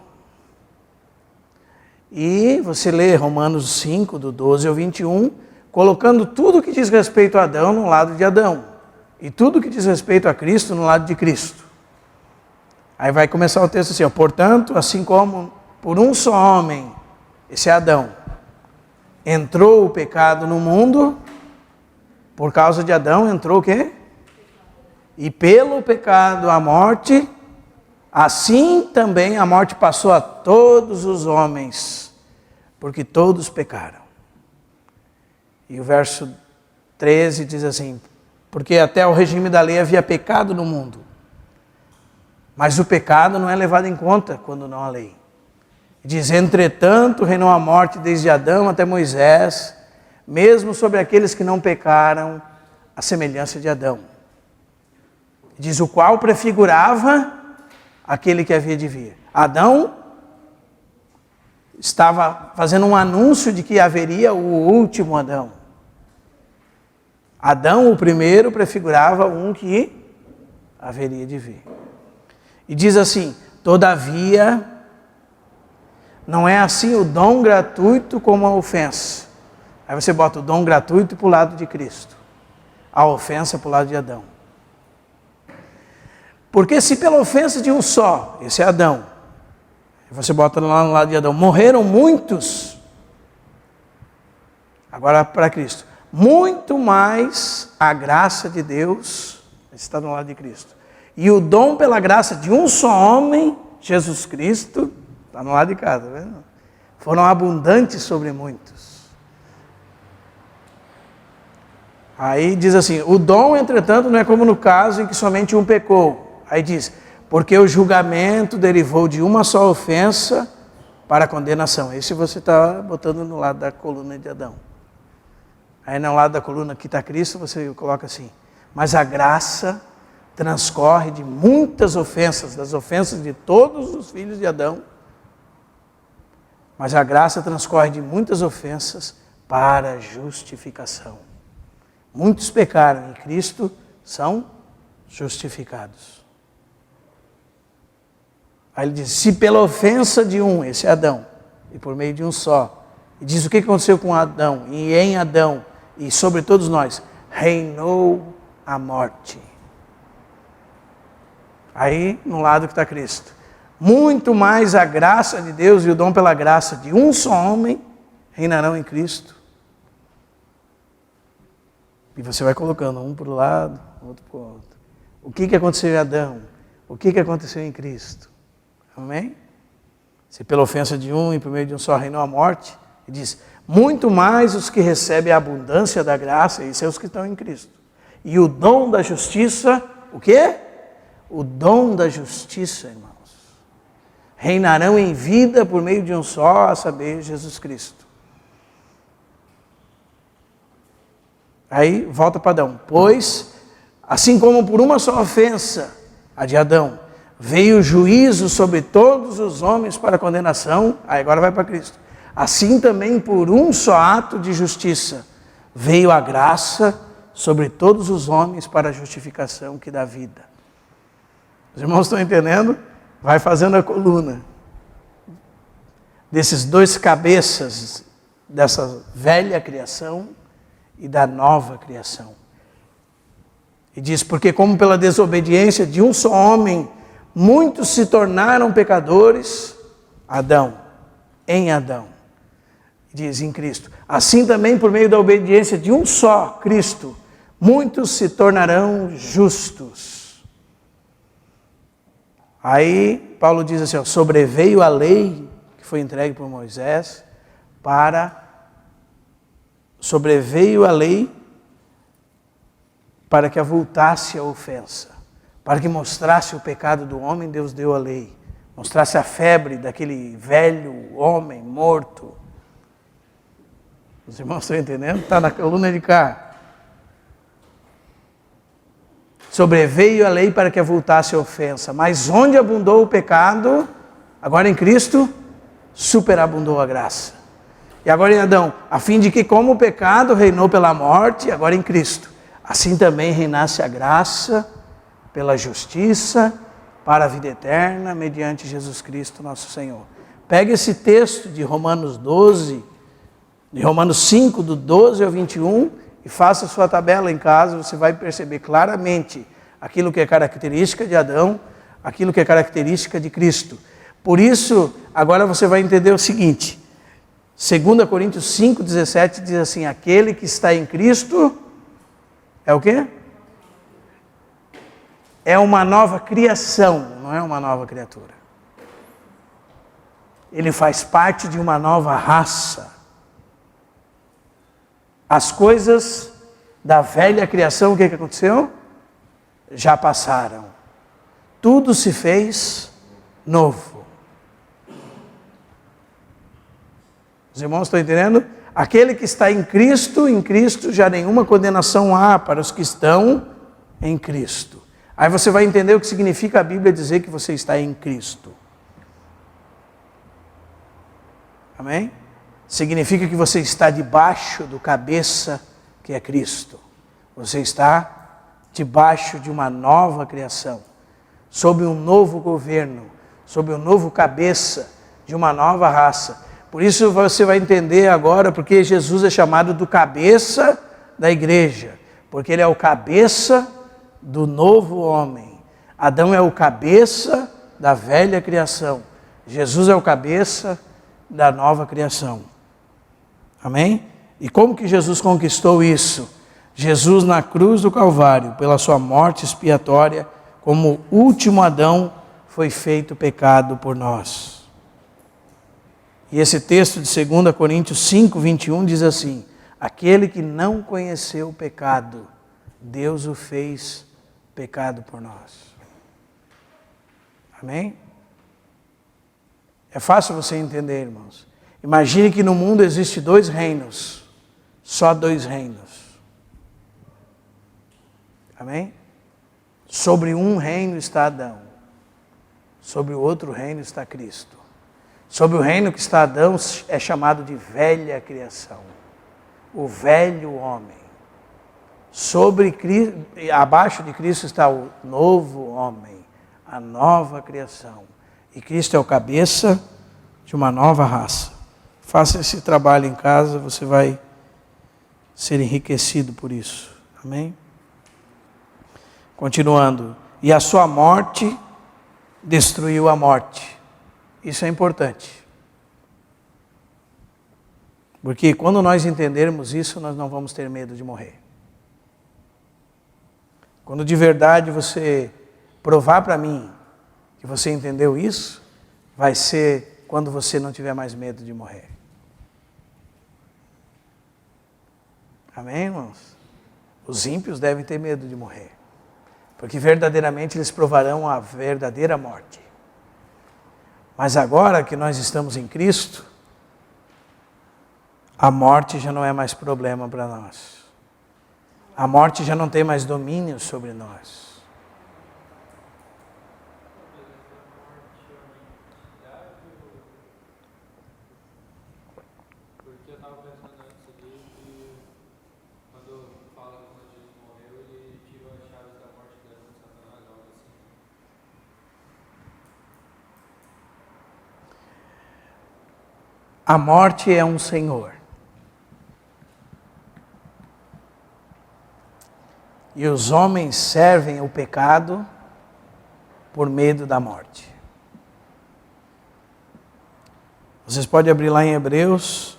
A: E você lê Romanos 5, do 12 ao 21, colocando tudo que diz respeito a Adão no lado de Adão. E tudo que diz respeito a Cristo no lado de Cristo. Aí vai começar o texto assim, ó, portanto, assim como por um só homem, esse é Adão, entrou o pecado no mundo, por causa de Adão entrou o quê? E pelo pecado a morte, assim também a morte passou a todos os homens, porque todos pecaram. E o verso 13 diz assim, porque até o regime da lei havia pecado no mundo, mas o pecado não é levado em conta quando não há lei. Diz, entretanto, reinou a morte desde Adão até Moisés, mesmo sobre aqueles que não pecaram, a semelhança de Adão. Diz, o qual prefigurava aquele que havia de vir. Adão estava fazendo um anúncio de que haveria o último Adão. Adão, o primeiro, prefigurava um que haveria de vir. E diz assim, todavia, não é assim o dom gratuito como a ofensa. Aí você bota o dom gratuito para o lado de Cristo. A ofensa para o lado de Adão. Porque se pela ofensa de um só, esse é Adão, você bota lá no lado de Adão, morreram muitos, agora para Cristo, muito mais a graça de Deus, está no lado de Cristo, e o dom pela graça de um só homem, Jesus Cristo, está no lado de cá, está vendo? Foram abundantes sobre muitos. Aí diz assim, o dom, entretanto, não é como no caso em que somente um pecou. Aí diz, porque o julgamento derivou de uma só ofensa para a condenação. Esse você está botando no lado da coluna de Adão. Aí no lado da coluna que está Cristo, você coloca assim, mas a graça transcorre de muitas ofensas, das ofensas de todos os filhos de Adão, mas a graça transcorre de muitas ofensas para a justificação. Muitos pecaram, em Cristo são justificados. Aí ele diz, se pela ofensa de um, esse é Adão, e por meio de um só, e diz o que aconteceu com Adão, e em Adão, e sobre todos nós, reinou a morte. Aí, no lado que está Cristo. Muito mais a graça de Deus e o dom pela graça de um só homem reinarão em Cristo. E você vai colocando um para o lado, outro para o outro. O que aconteceu em Adão? O que aconteceu em Cristo? Amém? Se pela ofensa de um e por meio de um só reinou a morte, ele diz, muito mais os que recebem a abundância da graça, e são os que estão em Cristo. E o dom da justiça, o quê? O dom da justiça, irmãos. Reinarão em vida por meio de um só, a saber, Jesus Cristo. Aí, volta para Adão. Pois, assim como por uma só ofensa, a de Adão, veio o juízo sobre todos os homens para condenação, aí agora vai para Cristo. Assim também por um só ato de justiça, veio a graça sobre todos os homens para a justificação que dá vida. Os irmãos estão entendendo? Vai fazendo a coluna desses dois cabeças, dessa velha criação e da nova criação. E diz, porque como pela desobediência de um só homem, muitos se tornaram pecadores, Adão, em Adão. Diz em Cristo. Assim também por meio da obediência de um só, Cristo, muitos se tornarão justos. Aí Paulo diz assim, ó, sobreveio a lei que foi entregue por Moisés sobreveio a lei para que avultasse a ofensa, para que mostrasse o pecado do homem, Deus deu a lei, mostrasse a febre daquele velho homem morto. Os irmãos estão entendendo? Está na coluna de cá. Sobreveio a lei para que avultasse a ofensa, mas onde abundou o pecado, agora em Cristo, superabundou a graça. E agora em Adão, a fim de que como o pecado reinou pela morte, agora em Cristo, assim também reinasse a graça pela justiça para a vida eterna, mediante Jesus Cristo nosso Senhor. Pega esse texto de Romanos 12, de Romanos 5, do 12 ao 21, e faça sua tabela em casa, você vai perceber claramente aquilo que é característica de Adão, aquilo que é característica de Cristo. Por isso, agora você vai entender o seguinte, 2 Coríntios 5, 17 diz assim, aquele que está em Cristo, é o quê? É uma nova criação, não é uma nova criatura. Ele faz parte de uma nova raça. As coisas da velha criação, o que aconteceu? Já passaram. Tudo se fez novo. Os irmãos estão entendendo? Aquele que está em Cristo já nenhuma condenação há para os que estão em Cristo. Aí você vai entender o que significa a Bíblia dizer que você está em Cristo. Amém? Significa que você está debaixo do cabeça que é Cristo. Você está debaixo de uma nova criação, sob um novo governo, sob um novo cabeça de uma nova raça. Por isso você vai entender agora porque Jesus é chamado do cabeça da igreja, porque ele é o cabeça do novo homem. Adão é o cabeça da velha criação. Jesus é o cabeça da nova criação. Amém? E como que Jesus conquistou isso? Jesus na cruz do Calvário, pela sua morte expiatória, como último Adão, foi feito pecado por nós. E esse texto de 2 Coríntios 5, 21 diz assim, aquele que não conheceu o pecado, Deus o fez pecado por nós. Amém? É fácil você entender, irmãos. Imagine que no mundo existe 2 reinos. Só 2 reinos. Amém? Sobre um reino está Adão. Sobre o outro reino está Cristo. Sobre o reino que está Adão é chamado de velha criação. O velho homem. Abaixo de Cristo está o novo homem. A nova criação. E Cristo é o cabeça de uma nova raça. Faça esse trabalho em casa, você vai ser enriquecido por isso. Amém? Continuando. E a sua morte destruiu a morte. Isso é importante. Porque quando nós entendermos isso, nós não vamos ter medo de morrer. Quando de verdade você provar para mim que você entendeu isso, vai ser quando você não tiver mais medo de morrer. Amém, irmãos? Os ímpios devem ter medo de morrer, porque verdadeiramente eles provarão a verdadeira morte. Mas agora que nós estamos em Cristo, a morte já não é mais problema para nós. A morte já não tem mais domínio sobre nós.
B: Porque eu estava pensando antes ali que quando fala que quando Jesus morreu, ele tirou as chaves da morte da mão de Satanás, algo assim.
A: A morte é um senhor. E os homens servem o pecado por medo da morte. Vocês podem abrir lá em Hebreus,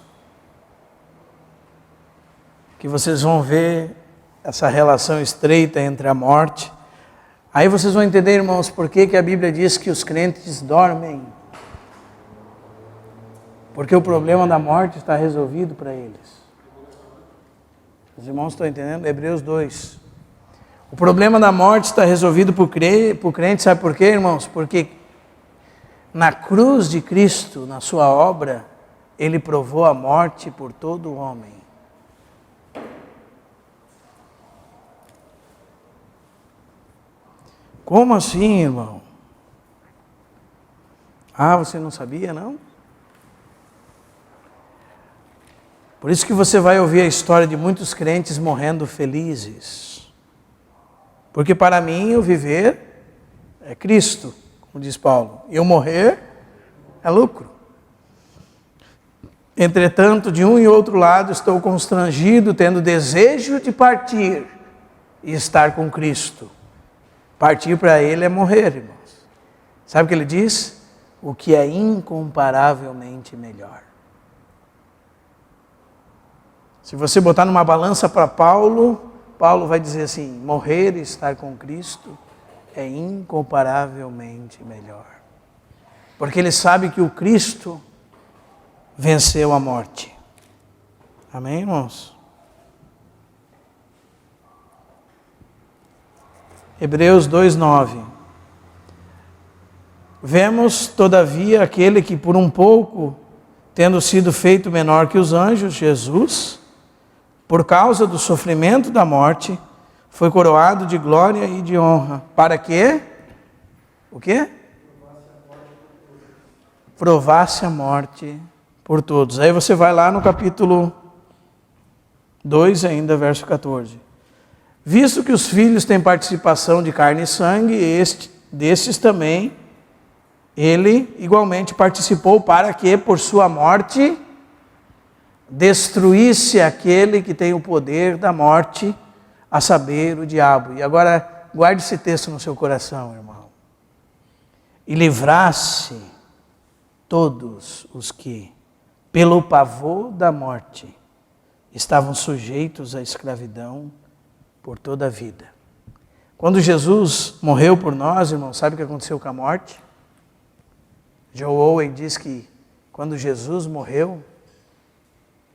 A: que vocês vão ver essa relação estreita entre a morte. Aí vocês vão entender, irmãos, por que a Bíblia diz que os crentes dormem. Porque o problema da morte está resolvido para eles. Os irmãos estão entendendo? Hebreus 2. O problema da morte está resolvido por crente, sabe por quê, irmãos? Porque na cruz de Cristo, na sua obra, Ele provou a morte por todo o homem. Como assim, irmão? Ah, você não sabia, não? Por isso que você vai ouvir a história de muitos crentes morrendo felizes. Porque para mim o viver é Cristo, como diz Paulo. E eu morrer é lucro. Entretanto, de um e outro lado estou constrangido, tendo desejo de partir e estar com Cristo. Partir para Ele é morrer, irmãos. Sabe o que ele diz? O que é incomparavelmente melhor. Se você botar numa balança para Paulo vai dizer assim, morrer e estar com Cristo é incomparavelmente melhor. Porque ele sabe que o Cristo venceu a morte. Amém, irmãos? Hebreus 2:9. Vemos, todavia, aquele que por um pouco, tendo sido feito menor que os anjos, Jesus, por causa do sofrimento da morte, foi coroado de glória e de honra. Para quê? O quê? Provasse a morte por todos. Aí você vai lá no capítulo 2 ainda, verso 14. Visto que os filhos têm participação de carne e sangue, destes também, ele igualmente participou para que, por sua morte, destruísse aquele que tem o poder da morte, a saber, o diabo. E agora, guarde esse texto no seu coração, irmão. E livrasse todos os que, pelo pavor da morte, estavam sujeitos à escravidão por toda a vida. Quando Jesus morreu por nós, irmão, sabe o que aconteceu com a morte? Joe Owen diz que quando Jesus morreu,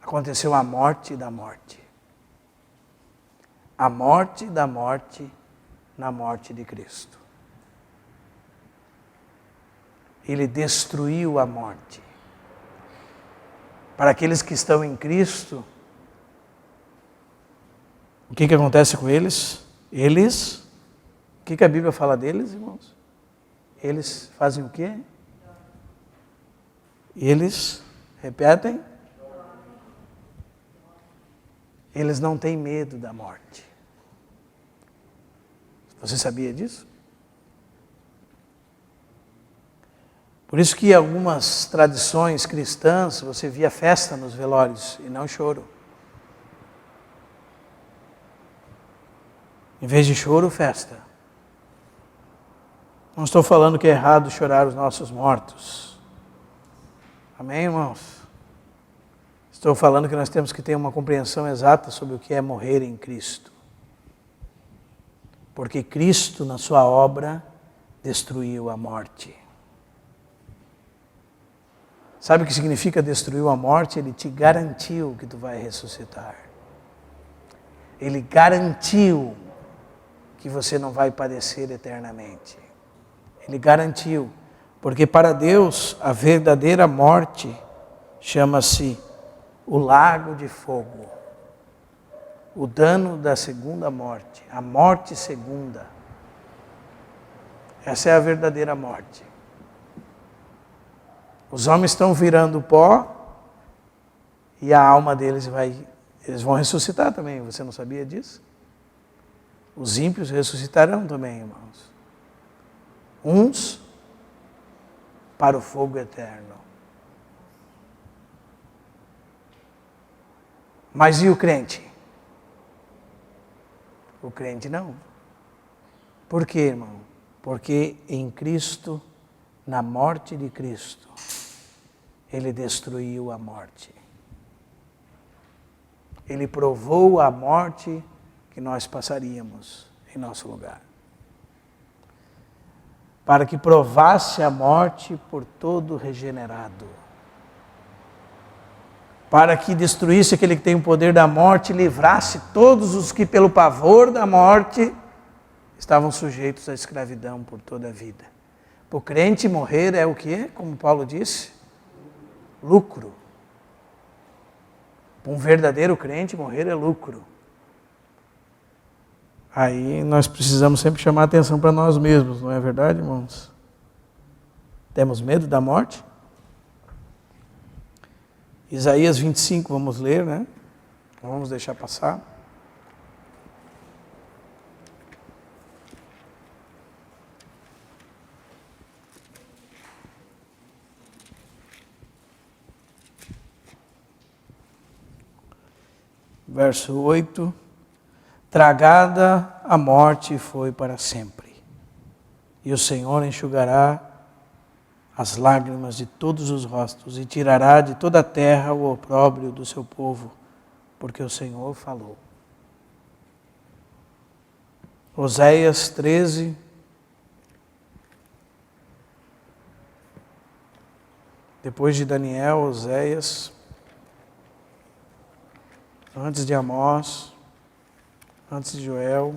A: aconteceu a morte da morte. A morte da morte na morte de Cristo. Ele destruiu a morte. Para aqueles que estão em Cristo, o que acontece com eles? O que a Bíblia fala deles, irmãos? Eles fazem o quê? Eles repetem? Eles não têm medo da morte. Você sabia disso? Por isso que em algumas tradições cristãs você via festa nos velórios e não choro. Em vez de choro, festa. Não estou falando que é errado chorar os nossos mortos. Amém, irmãos? Estou falando que nós temos que ter uma compreensão exata sobre o que é morrer em Cristo. Porque Cristo, na sua obra, destruiu a morte. Sabe o que significa destruiu a morte? Ele te garantiu que tu vai ressuscitar. Ele garantiu que você não vai padecer eternamente. Ele garantiu. Porque para Deus, a verdadeira morte chama-se o lago de fogo. O dano da segunda morte. A morte segunda. Essa é a verdadeira morte. Os homens estão virando pó e a alma deles eles vão ressuscitar também. Você não sabia disso? Os ímpios ressuscitarão também, irmãos. Uns para o fogo eterno. Mas e o crente? O crente não. Por quê, irmão? Porque em Cristo, na morte de Cristo, Ele destruiu a morte. Ele provou a morte que nós passaríamos em nosso lugar. Para que provasse a morte por todo regenerado. Para que destruísse aquele que tem o poder da morte e livrasse todos os que pelo pavor da morte estavam sujeitos à escravidão por toda a vida. Para o crente morrer é o quê? Como Paulo disse? Lucro. Para um verdadeiro crente morrer é lucro. Aí nós precisamos sempre chamar a atenção para nós mesmos, não é verdade, irmãos? Temos medo da morte? Isaías 25, vamos ler, né? Não vamos deixar passar. Verso 8. Tragada a morte foi para sempre, e o Senhor enxugará as lágrimas de todos os rostos e tirará de toda a terra o opróbrio do seu povo, porque o Senhor falou. Oséias 13. Depois de Daniel, Oséias, antes de Amós, antes de Joel.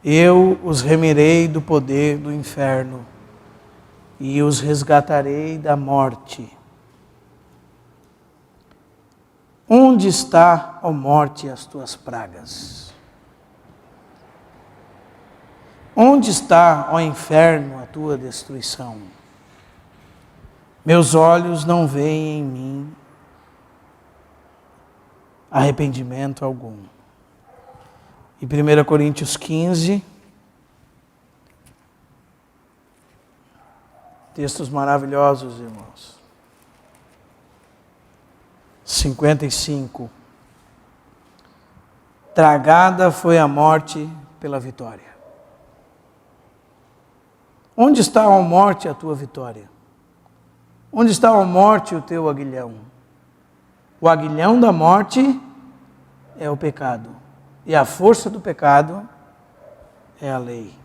A: Eu os remirei do poder do inferno e os resgatarei da morte. Onde está, ó morte, as tuas pragas? Onde está, ó inferno, a tua destruição? Meus olhos não veem em mim arrependimento algum. E 1 Coríntios 15, textos maravilhosos, irmãos. 55. Tragada foi a morte pela vitória. Onde está, ó morte, a tua vitória? Onde está, ó morte, o teu aguilhão? O aguilhão da morte é o pecado. E a força do pecado é a lei.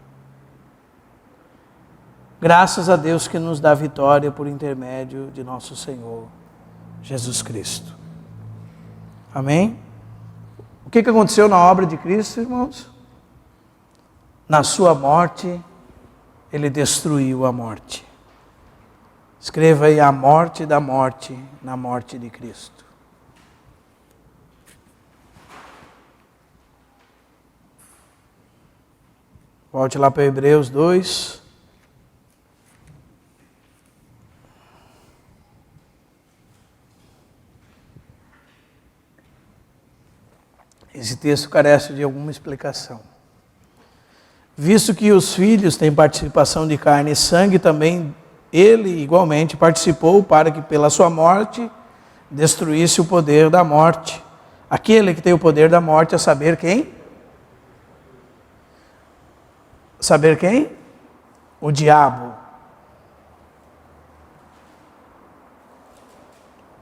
A: Graças a Deus que nos dá vitória por intermédio de nosso Senhor Jesus Cristo. Amém? O que aconteceu na obra de Cristo, irmãos? Na sua morte, Ele destruiu a morte. Escreva aí: a morte da morte na morte de Cristo. Volte lá para Hebreus 2. Esse texto carece de alguma explicação. Visto que os filhos têm participação de carne e sangue, também ele igualmente participou para que pela sua morte destruísse o poder da morte. Aquele que tem o poder da morte, a saber quem? Saber quem? O diabo.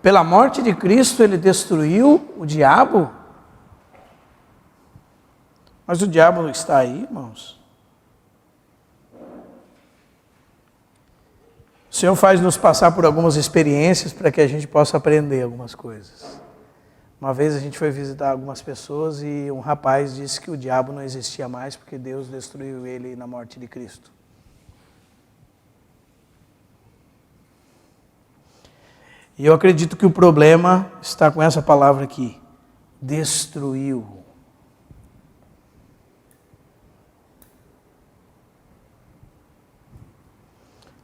A: Pela morte de Cristo ele destruiu o diabo? Mas o diabo está aí, irmãos. O Senhor faz-nos passar por algumas experiências para que a gente possa aprender algumas coisas. Uma vez a gente foi visitar algumas pessoas e um rapaz disse que o diabo não existia mais porque Deus destruiu ele na morte de Cristo. E eu acredito que o problema está com essa palavra aqui: destruiu.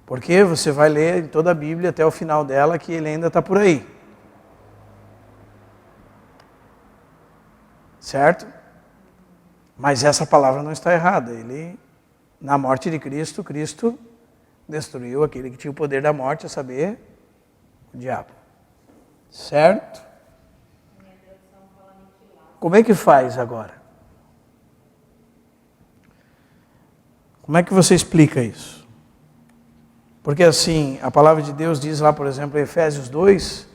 A: Porque você vai ler em toda a Bíblia até o final dela que ele ainda está por aí. Certo? Mas essa palavra não está errada. Ele, na morte de Cristo, Cristo destruiu aquele que tinha o poder da morte, a saber, o diabo. Certo? Como é que faz agora? Como é que você explica isso? Porque assim, a palavra de Deus diz lá, por exemplo, em Efésios 2,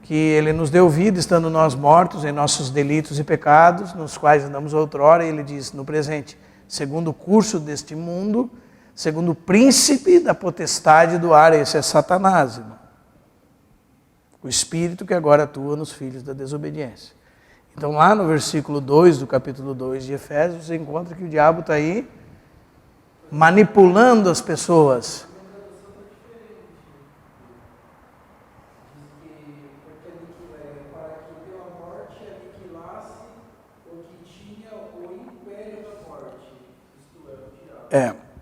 A: que Ele nos deu vida estando nós mortos em nossos delitos e pecados, nos quais andamos outrora, e Ele diz no presente, segundo o curso deste mundo, segundo o príncipe da potestade do ar, esse é Satanás, irmão. O espírito que agora atua nos filhos da desobediência. Então lá no versículo 2 do capítulo 2 de Efésios, você encontra que o diabo está aí manipulando as pessoas.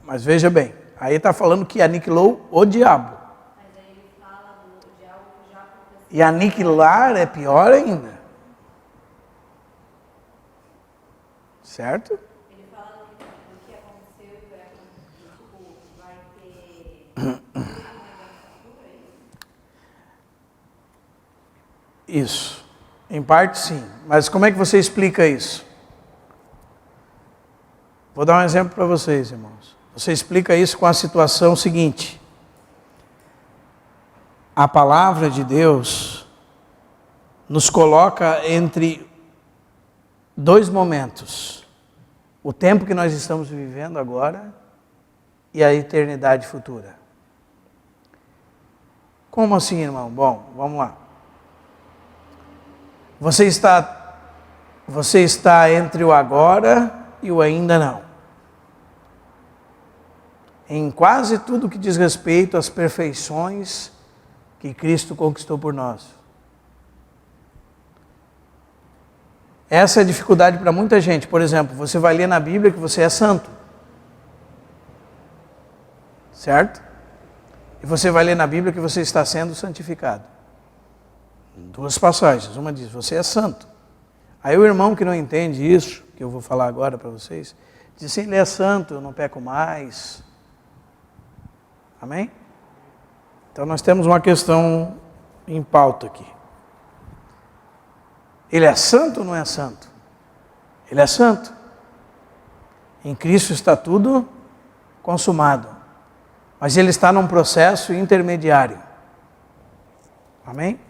A: Mas veja bem, aí está falando que aniquilou o diabo.
C: Mas aí ele fala do diabo que já aconteceu.
A: E aniquilar é pior ainda. Certo?
C: Ele fala do que aconteceu e vai ter
A: Isso. Em parte sim. Mas como é que você explica isso? Vou dar um exemplo para vocês, irmãos. Você explica isso com a situação seguinte. A palavra de Deus nos coloca entre dois momentos. O tempo que nós estamos vivendo agora e a eternidade futura. Como assim, irmão? Bom, vamos lá. Você está entre o agora e o ainda não. Em quase tudo que diz respeito às perfeições que Cristo conquistou por nós. Essa é a dificuldade para muita gente. Por exemplo, você vai ler na Bíblia que você é santo. Certo? E você vai ler na Bíblia que você está sendo santificado. Duas passagens. Uma diz, você é santo. Aí o irmão que não entende isso, que eu vou falar agora para vocês, diz assim, ele é santo, eu não peco mais. Amém? Então nós temos uma questão em pauta aqui. Ele é santo ou não é santo? Ele é santo. Em Cristo está tudo consumado. Mas ele está num processo intermediário. Amém?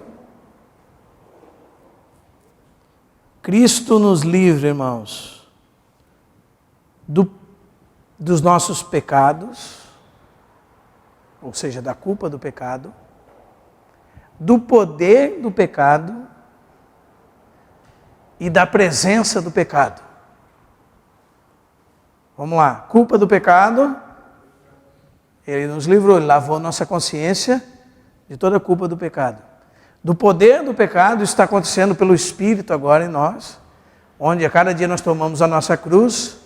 A: Cristo nos livre, irmãos, dos nossos pecados, ou seja, da culpa do pecado, do poder do pecado e da presença do pecado. Vamos lá, culpa do pecado, ele nos livrou, ele lavou nossa consciência de toda a culpa do pecado. Do poder do pecado está acontecendo pelo Espírito agora em nós, onde a cada dia nós tomamos a nossa cruz,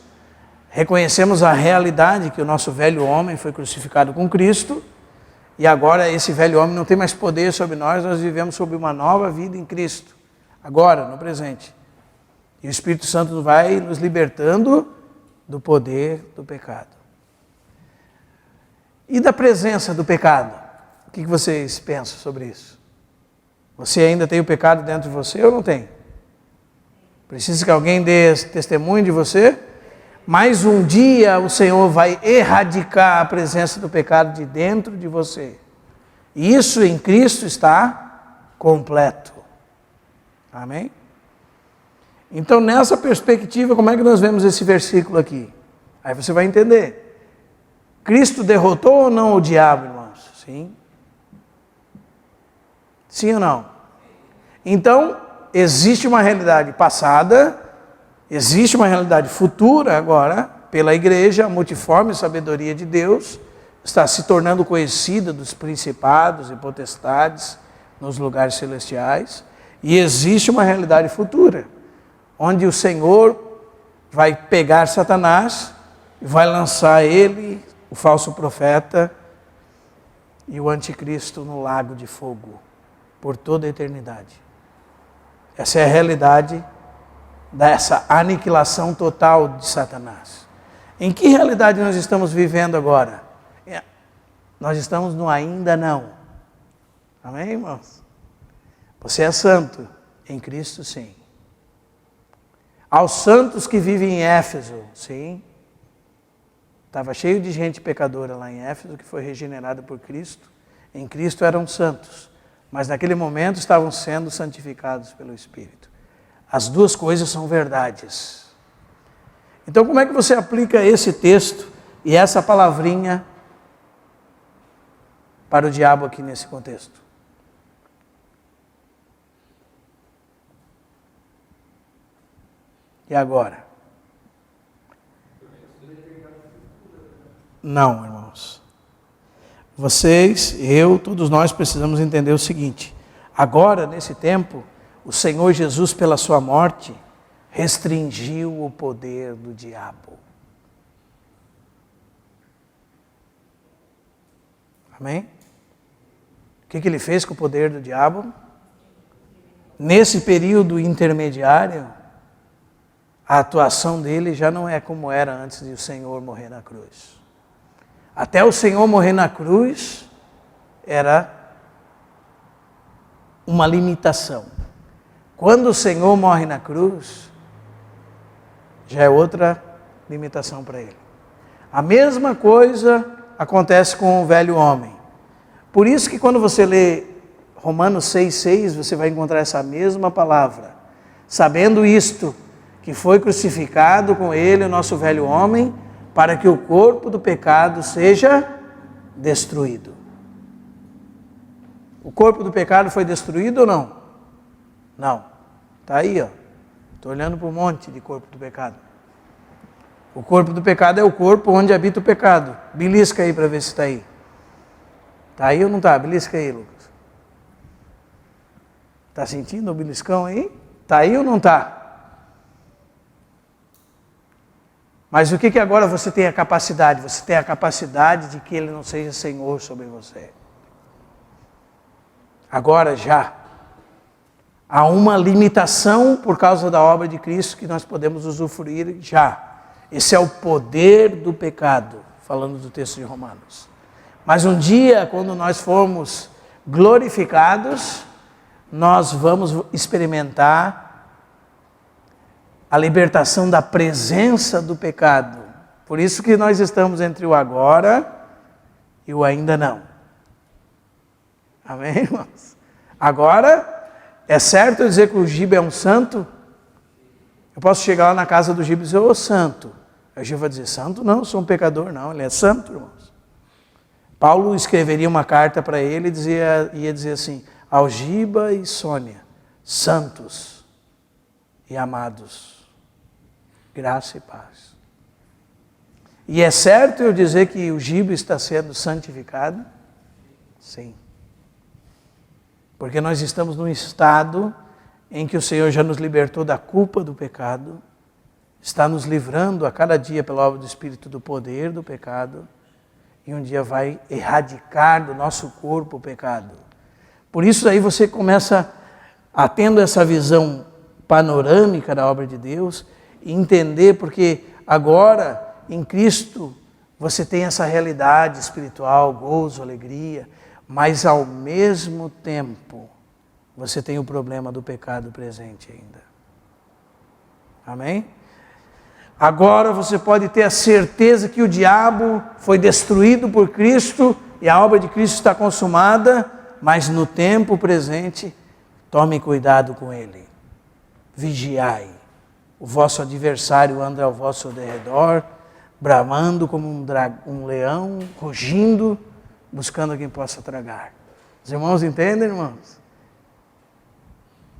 A: reconhecemos a realidade que o nosso velho homem foi crucificado com Cristo, e agora esse velho homem não tem mais poder sobre nós, nós vivemos sob uma nova vida em Cristo, agora, no presente. E o Espírito Santo vai nos libertando do poder do pecado. E da presença do pecado? O que vocês pensam sobre isso? Você ainda tem o pecado dentro de você ou não tem? Precisa que alguém dê testemunho de você? Mas um dia o Senhor vai erradicar a presença do pecado de dentro de você. E isso em Cristo está completo. Amém? Então, nessa perspectiva, como é que nós vemos esse versículo aqui? Aí você vai entender. Cristo derrotou ou não o diabo, irmãos? Sim. Sim ou não? Então, existe uma realidade passada, existe uma realidade futura agora, pela igreja, a multiforme sabedoria de Deus está se tornando conhecida dos principados e potestades nos lugares celestiais, e existe uma realidade futura, onde o Senhor vai pegar Satanás e vai lançar ele, o falso profeta e o anticristo no lago de fogo, por toda a eternidade. Essa é a realidade dessa aniquilação total de Satanás. Em que realidade nós estamos vivendo agora? Nós estamos no ainda não. Amém, irmãos? Você é santo, em Cristo sim. Aos santos que vivem em Éfeso, sim. Estava cheio de gente pecadora lá em Éfeso, que foi regenerada por Cristo. Em Cristo eram santos, mas naquele momento estavam sendo santificados pelo Espírito. As duas coisas são verdades. Então, como é que você aplica esse texto e essa palavrinha para o diabo aqui nesse contexto? E agora? Não, irmãos. Vocês, eu, todos nós precisamos entender o seguinte. Agora, nesse tempo, o Senhor Jesus, pela sua morte, restringiu o poder do diabo. Amém? O que ele fez com o poder do diabo? Nesse período intermediário, a atuação dele já não é como era antes de o Senhor morrer na cruz. Até o Senhor morrer na cruz, era uma limitação. Quando o Senhor morre na cruz, já é outra limitação para ele. A mesma coisa acontece com o velho homem. Por isso que quando você lê Romanos 6,6, você vai encontrar essa mesma palavra. Sabendo isto, que foi crucificado com ele o nosso velho homem, para que o corpo do pecado seja destruído. O corpo do pecado foi destruído ou não? Não. Está aí, ó. Estou olhando para um monte de corpo do pecado. O corpo do pecado é o corpo onde habita o pecado. Belisca aí para ver se está aí. Está aí ou não está? Belisca aí, Lucas. Está sentindo o beliscão aí? Está aí ou não está? Mas o que agora você tem a capacidade? Você tem a capacidade de que ele não seja Senhor sobre você. Agora já. Há uma limitação por causa da obra de Cristo que nós podemos usufruir já. Esse é o poder do pecado, falando do texto de Romanos. Mas um dia, quando nós formos glorificados, nós vamos experimentar a libertação da presença do pecado. Por isso que nós estamos entre o agora e o ainda não. Amém, irmãos? Agora, é certo eu dizer que o Giba é um santo? Eu posso chegar lá na casa do Giba e dizer, ô santo. Aí o Giba vai dizer, santo não, eu sou um pecador. Não, ele é santo, irmãos. A Paulo escreveria uma carta para ele e ia dizer assim: Algiba e Sônia, santos e amados, graça e paz. E é certo eu dizer que o Giba está sendo santificado? Sim. Porque nós estamos num estado em que o Senhor já nos libertou da culpa do pecado, está nos livrando a cada dia pela obra do Espírito do poder do pecado, e um dia vai erradicar do nosso corpo o pecado. Por isso aí você começa a tendo essa visão panorâmica da obra de Deus e entender porque agora em Cristo você tem essa realidade espiritual, gozo, alegria, mas ao mesmo tempo você tem o problema do pecado presente ainda. Amém? Agora você pode ter a certeza que o diabo foi destruído por Cristo e a obra de Cristo está consumada, mas no tempo presente, tome cuidado com ele. Vigiai. O vosso adversário anda ao vosso derredor, bramando como um leão, rugindo, buscando a quem possa tragar. Os irmãos entendem, irmãos?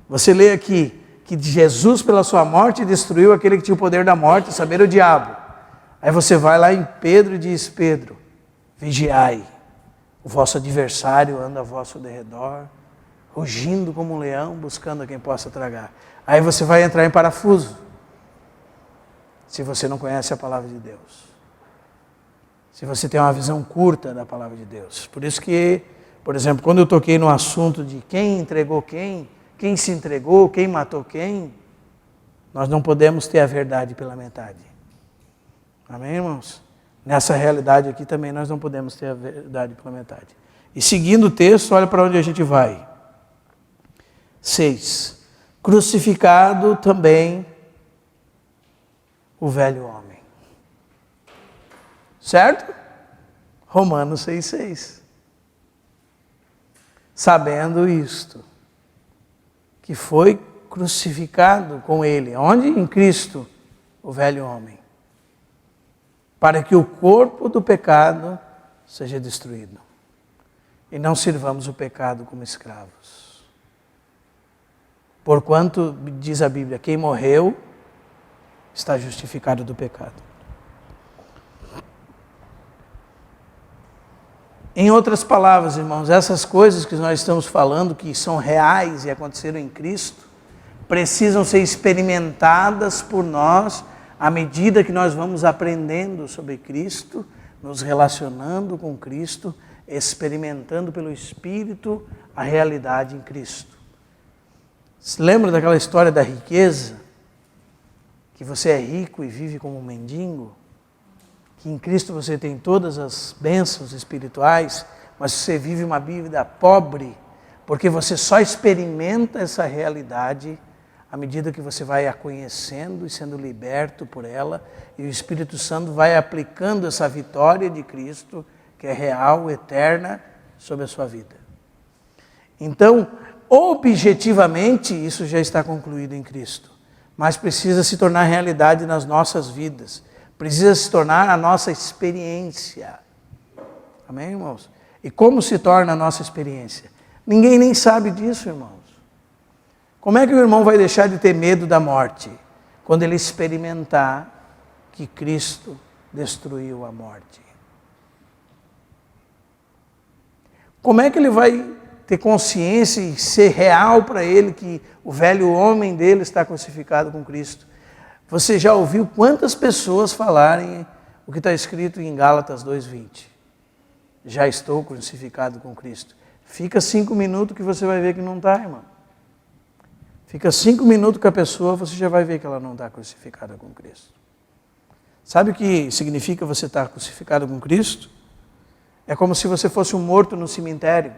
A: Você lê aqui que Jesus, pela sua morte, destruiu aquele que tinha o poder da morte, saber o diabo. Aí você vai lá em Pedro e diz: Pedro, vigiai, o vosso adversário anda ao vosso derredor, rugindo como um leão, buscando a quem possa tragar. Aí você vai entrar em parafuso, se você não conhece a palavra de Deus. Se você tem uma visão curta da palavra de Deus. Por isso que, por exemplo, quando eu toquei no assunto de quem entregou quem se entregou, quem matou quem, nós não podemos ter a verdade pela metade. Amém, irmãos? Nessa realidade aqui também nós não podemos ter a verdade pela metade. E seguindo o texto, olha para onde a gente vai. 6. Crucificado também o velho homem. Certo? Romanos 6,6. Sabendo isto, que foi crucificado com ele. Onde? Em Cristo, o velho homem. Para que o corpo do pecado seja destruído. E não sirvamos o pecado como escravos. Porquanto, diz a Bíblia, quem morreu está justificado do pecado. Em outras palavras, irmãos, essas coisas que nós estamos falando, que são reais e aconteceram em Cristo, precisam ser experimentadas por nós à medida que nós vamos aprendendo sobre Cristo, nos relacionando com Cristo, experimentando pelo Espírito a realidade em Cristo. Se lembra daquela história da riqueza? Que você é rico e vive como um mendigo? Que em Cristo você tem todas as bênçãos espirituais, mas você vive uma vida pobre, porque você só experimenta essa realidade à medida que você vai a conhecendo e sendo liberto por ela, e o Espírito Santo vai aplicando essa vitória de Cristo, que é real, eterna, sobre a sua vida. Então, objetivamente, isso já está concluído em Cristo, mas precisa se tornar realidade nas nossas vidas. Precisa se tornar a nossa experiência. Amém, irmãos? E como se torna a nossa experiência? Ninguém nem sabe disso, irmãos. Como é que o irmão vai deixar de ter medo da morte? Quando ele experimentar que Cristo destruiu a morte. Como é que ele vai ter consciência e ser real para ele que o velho homem dele está crucificado com Cristo? Você já ouviu quantas pessoas falarem o que está escrito em Gálatas 2,20? Já estou crucificado com Cristo. Fica 5 minutos que você vai ver que não está, irmão. Fica 5 minutos com a pessoa, você já vai ver que ela não está crucificada com Cristo. Sabe o que significa você estar crucificado com Cristo? É como se você fosse um morto no cemitério.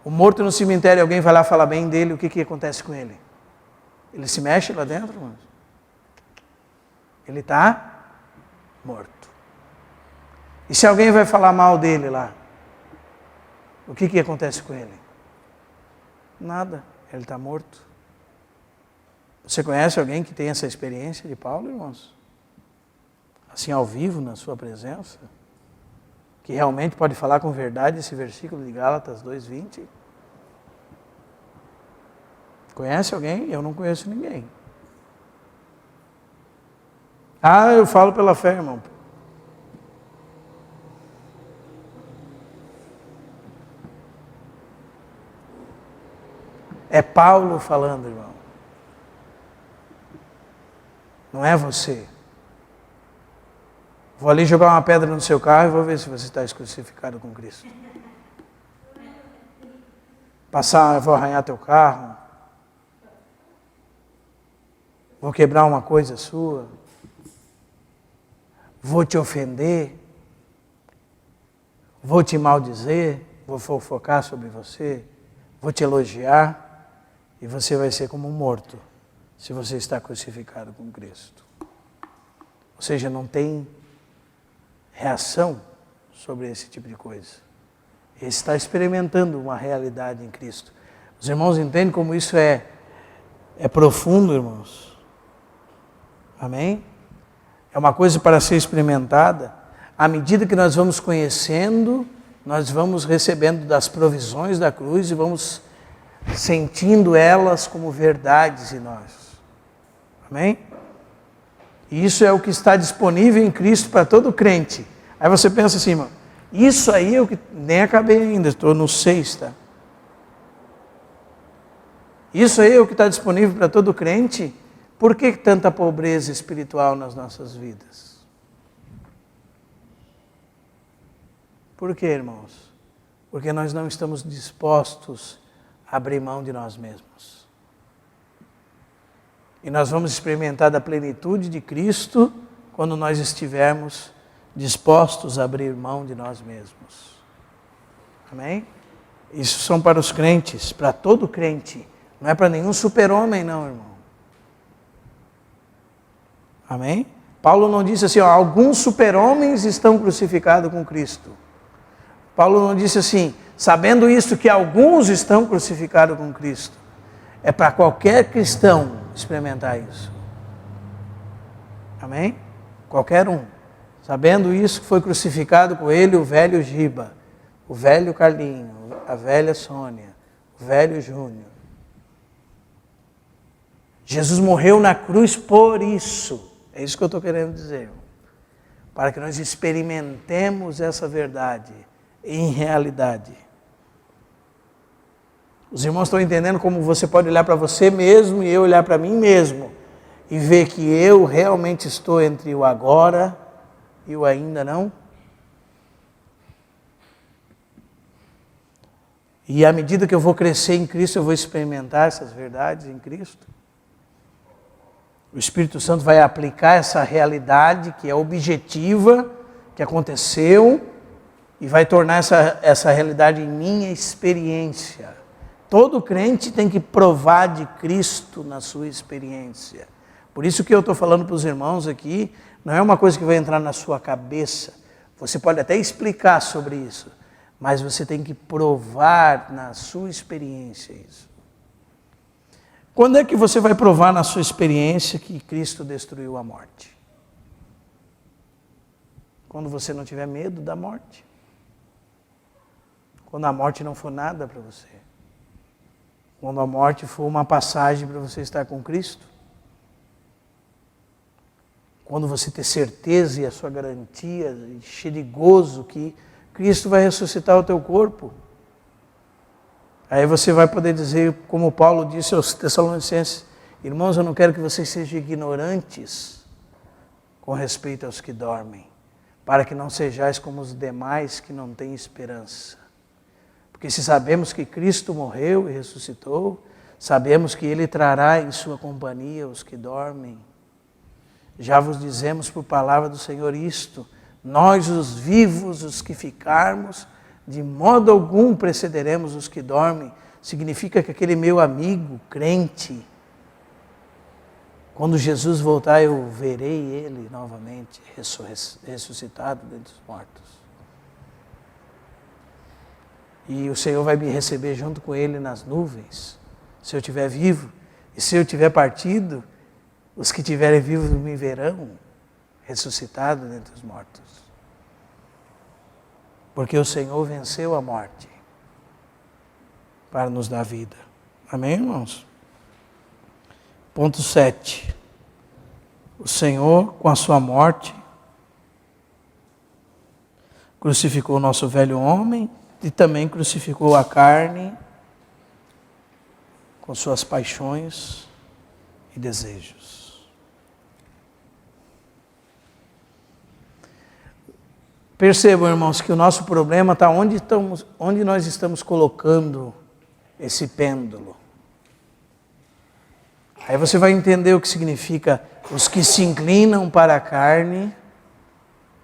A: O morto no cemitério, alguém vai lá falar bem dele, o que acontece com ele? Ele se mexe lá dentro, irmãos? Ele está morto. E se alguém vai falar mal dele lá, o que acontece com ele? Nada, ele está morto. Você conhece alguém que tem essa experiência de Paulo, irmãos? Assim, ao vivo, na sua presença? que realmente pode falar com verdade esse versículo de Gálatas 2:20? Conhece alguém? Eu não conheço ninguém. Ah, eu falo pela fé, irmão. É Paulo falando, irmão. Não é você. Vou ali jogar uma pedra no seu carro e vou ver se você está crucificado com Cristo. Vou arranhar teu carro. Vou quebrar uma coisa sua. Vou te ofender. Vou te maldizer. Vou fofocar sobre você. Vou te elogiar. E você vai ser como um morto, se você está crucificado com Cristo. Ou seja, não tem reação sobre esse tipo de coisa. Ele está experimentando uma realidade em Cristo. Os irmãos entendem como isso é profundo, irmãos? Amém? É uma coisa para ser experimentada. À medida que nós vamos conhecendo, nós vamos recebendo das provisões da cruz e vamos sentindo elas como verdades em nós. Amém? E isso é o que está disponível em Cristo para todo crente. Aí você pensa assim, irmão, isso aí é o que... Nem acabei ainda, estou no 6, tá? Isso aí é o que está disponível para todo crente. Por que tanta pobreza espiritual nas nossas vidas? Por quê, irmãos? Porque nós não estamos dispostos a abrir mão de nós mesmos. E nós vamos experimentar da plenitude de Cristo quando nós estivermos dispostos a abrir mão de nós mesmos. Amém? Isso são para os crentes, para todo crente. Não é para nenhum super-homem, não, irmão. Amém? Paulo não disse assim, ó, alguns super-homens estão crucificados com Cristo. Paulo não disse assim, sabendo isso que alguns estão crucificados com Cristo. É para qualquer cristão experimentar isso. Amém? Qualquer um. Sabendo isso que foi crucificado com ele o velho Giba, o velho Carlinho, a velha Sônia, o velho Júnior. Jesus morreu na cruz por isso. É isso que eu estou querendo dizer. Para que nós experimentemos essa verdade em realidade. Os irmãos estão entendendo como você pode olhar para você mesmo e eu olhar para mim mesmo e ver que eu realmente estou entre o agora e o ainda não? E à medida que eu vou crescer em Cristo, eu vou experimentar essas verdades em Cristo. O Espírito Santo vai aplicar essa realidade que é objetiva, que aconteceu, e vai tornar essa realidade em minha experiência. Todo crente tem que provar de Cristo na sua experiência. Por isso que eu estou falando para os irmãos aqui, não é uma coisa que vai entrar na sua cabeça. Você pode até explicar sobre isso, mas você tem que provar na sua experiência isso. Quando é que você vai provar na sua experiência que Cristo destruiu a morte? Quando você não tiver medo da morte. Quando a morte não for nada para você. Quando a morte for uma passagem para você estar com Cristo. Quando você ter certeza e a sua garantia, cheio de gozo que Cristo vai ressuscitar o teu corpo. Aí você vai poder dizer, como Paulo disse aos Tessalonicenses, irmãos, eu não quero que vocês sejam ignorantes com respeito aos que dormem, para que não sejais como os demais que não têm esperança. Porque se sabemos que Cristo morreu e ressuscitou, sabemos que Ele trará em sua companhia os que dormem. Já vos dizemos por palavra do Senhor isto, nós os vivos, os que ficarmos, de modo algum precederemos os que dormem. Significa que aquele meu amigo, crente, quando Jesus voltar eu verei ele novamente ressuscitado dentre os mortos. E o Senhor vai me receber junto com Ele nas nuvens, se eu estiver vivo. E se eu estiver partido, os que estiverem vivos me verão ressuscitado dentre os mortos. Porque o Senhor venceu a morte para nos dar vida. Amém, irmãos? Ponto 7. O Senhor, com a sua morte, crucificou o nosso velho homem e também crucificou a carne com suas paixões e desejos. Percebam, irmãos, que o nosso problema está onde nós estamos colocando esse pêndulo. Aí você vai entender o que significa: os que se inclinam para a carne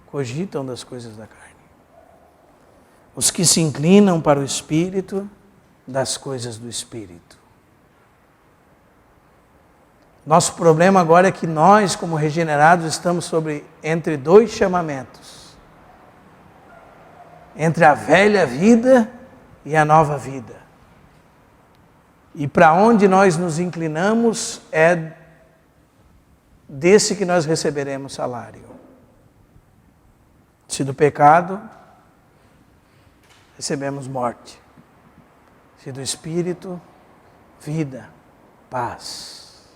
A: cogitam das coisas da carne. Os que se inclinam para o Espírito, das coisas do Espírito. Nosso problema agora é que nós, como regenerados, estamos entre dois chamamentos. Entre a velha vida e a nova vida. E para onde nós nos inclinamos é desse que nós receberemos salário. Se do pecado, recebemos morte. Se do Espírito, vida, paz.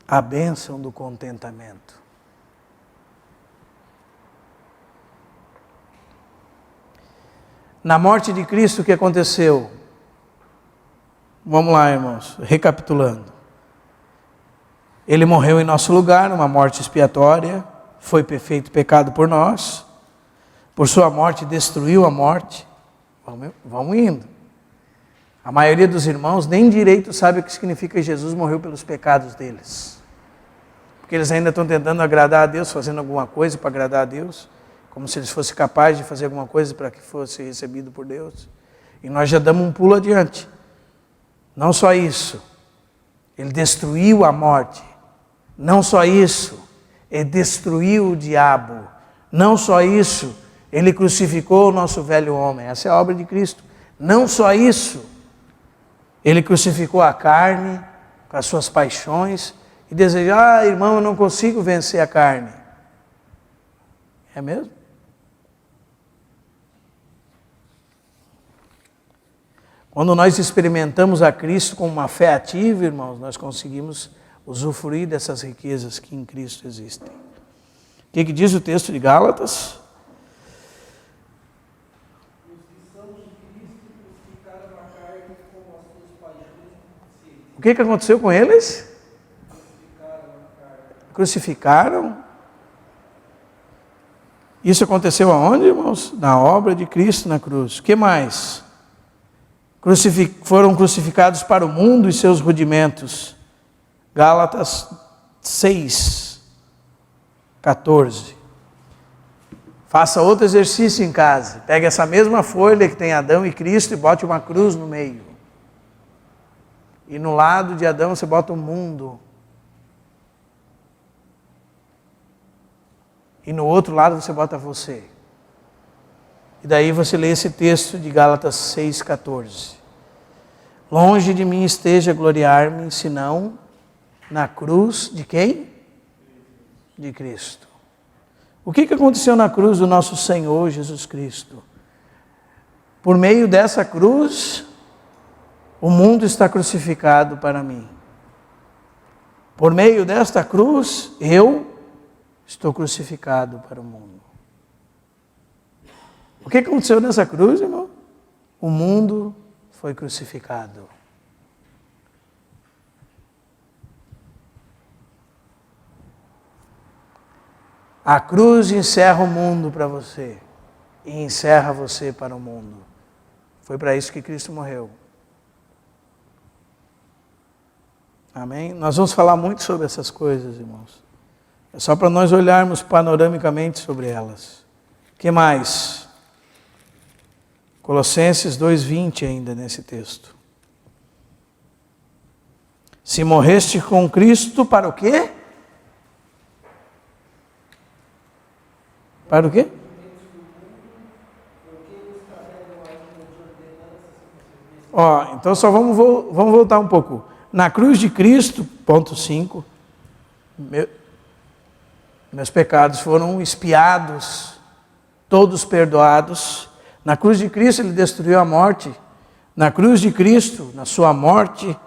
A: A bênção do contentamento. Na morte de Cristo, o que aconteceu? Vamos lá, irmãos, recapitulando. Ele morreu em nosso lugar, uma morte expiatória, foi feito pecado por nós, por sua morte destruiu a morte. Vamos indo. A maioria dos irmãos nem direito sabe o que significa que Jesus morreu pelos pecados deles. Porque eles ainda estão tentando agradar a Deus, fazendo alguma coisa para agradar a Deus, como se eles fossem capazes de fazer alguma coisa para que fosse recebido por Deus. E nós já damos um pulo adiante. Não só isso, ele destruiu a morte. Não só isso, ele destruiu o diabo. Não só isso, ele crucificou o nosso velho homem. Essa é a obra de Cristo. Não só isso, ele crucificou a carne com as suas paixões e desejou: irmão, eu não consigo vencer a carne. É mesmo? Quando nós experimentamos a Cristo com uma fé ativa, irmãos, nós conseguimos usufruir dessas riquezas que em Cristo existem. O que diz o texto de Gálatas?
B: Os que são de Cristo crucificaram a carne com as suas paixões.
A: O que aconteceu com eles?
B: Crucificaram a carne.
A: Crucificaram. Isso aconteceu aonde, irmãos? Na obra de Cristo na cruz. O que mais? Foram crucificados para o mundo e seus rudimentos. Gálatas 6, 14. Faça outro exercício em casa. Pegue essa mesma folha que tem Adão e Cristo e bote uma cruz no meio. E no lado de Adão você bota o mundo. E no outro lado você bota você. E daí você lê esse texto de Gálatas 6,14. Longe de mim esteja gloriar-me, senão na cruz de quem? De Cristo. O que aconteceu na cruz do nosso Senhor Jesus Cristo? Por meio dessa cruz, o mundo está crucificado para mim. Por meio desta cruz, eu estou crucificado para o mundo. O que aconteceu nessa cruz, irmão? O mundo foi crucificado. A cruz encerra o mundo para você e encerra você para o mundo. Foi para isso que Cristo morreu. Amém? Nós vamos falar muito sobre essas coisas, irmãos. É só para nós olharmos panoramicamente sobre elas. O que mais? Colossenses 2,20 ainda nesse texto. Se morreste com Cristo, para o quê? Para o quê? Então só vamos voltar um pouco. Na cruz de Cristo, ponto 5. Meus pecados foram expiados, todos perdoados. Na cruz de Cristo Ele destruiu a morte. Na cruz de Cristo, na sua morte,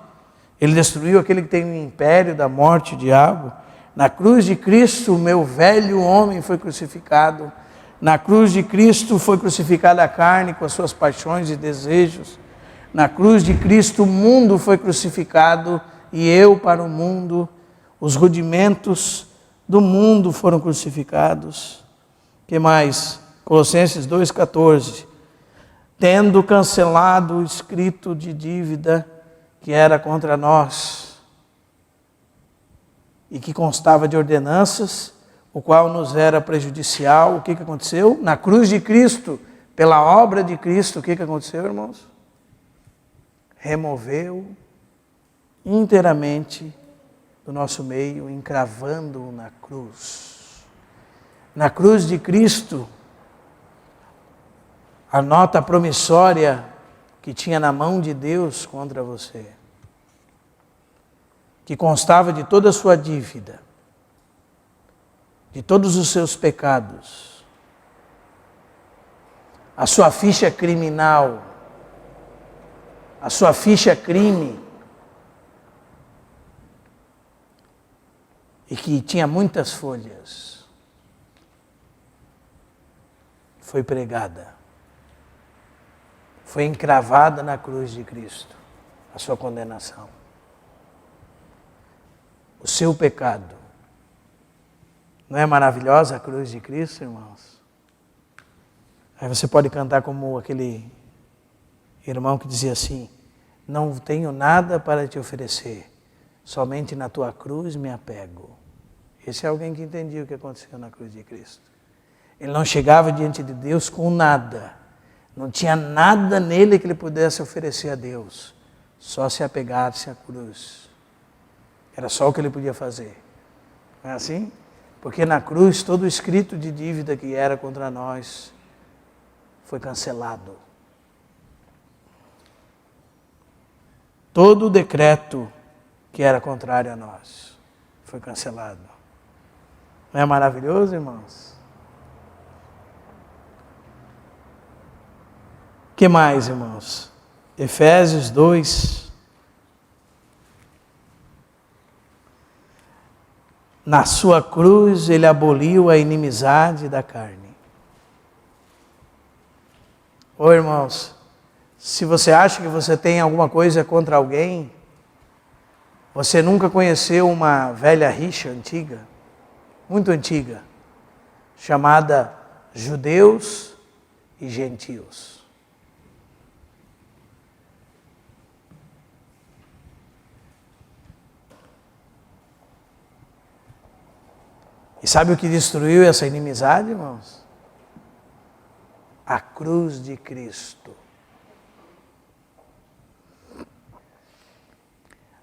A: Ele destruiu aquele que tem o império da morte, o diabo. Na cruz de Cristo, o meu velho homem foi crucificado. Na cruz de Cristo foi crucificada a carne com as suas paixões e desejos. Na cruz de Cristo o mundo foi crucificado e eu para o mundo. Os rudimentos do mundo foram crucificados. Que mais? Colossenses 2,14. Tendo cancelado o escrito de dívida que era contra nós e que constava de ordenanças, o qual nos era prejudicial. O que aconteceu? Na cruz de Cristo, pela obra de Cristo, o que aconteceu, irmãos? Removeu inteiramente do nosso meio, encravando-o na cruz. Na cruz de Cristo, a nota promissória que tinha na mão de Deus contra você, que constava de toda a sua dívida, de todos os seus pecados, a sua ficha criminal, a sua ficha crime, e que tinha muitas folhas, foi pregada, foi encravada na cruz de Cristo, a sua condenação. O seu pecado. Não é maravilhosa a cruz de Cristo, irmãos? Aí você pode cantar como aquele irmão que dizia assim: não tenho nada para te oferecer, somente na tua cruz me apego. Esse é alguém que entendia o que aconteceu na cruz de Cristo. Ele não chegava diante de Deus com nada. Não tinha nada nele que ele pudesse oferecer a Deus. Só se apegar-se à cruz. Era só o que ele podia fazer. Não é assim? Porque na cruz todo o escrito de dívida que era contra nós foi cancelado. Todo o decreto que era contrário a nós foi cancelado. Não é maravilhoso, irmãos? O que mais, irmãos? Efésios 2. Na sua cruz ele aboliu a inimizade da carne. Ô irmãos, se você acha que você tem alguma coisa contra alguém, você nunca conheceu uma velha rixa antiga, muito antiga, chamada judeus e gentios. E sabe o que destruiu essa inimizade, irmãos? A cruz de Cristo.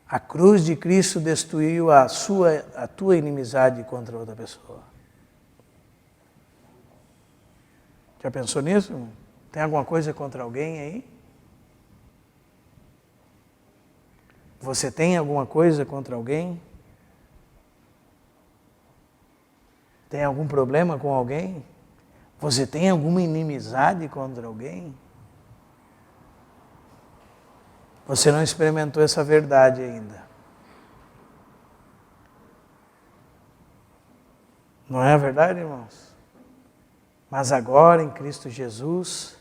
A: A cruz de Cristo destruiu a tua inimizade contra outra pessoa. Já pensou nisso, irmão? Tem alguma coisa contra alguém aí? Você tem alguma coisa contra alguém? Tem algum problema com alguém? Você tem alguma inimizade contra alguém? Você não experimentou essa verdade ainda. Não é a verdade, irmãos? Mas agora em Cristo Jesus,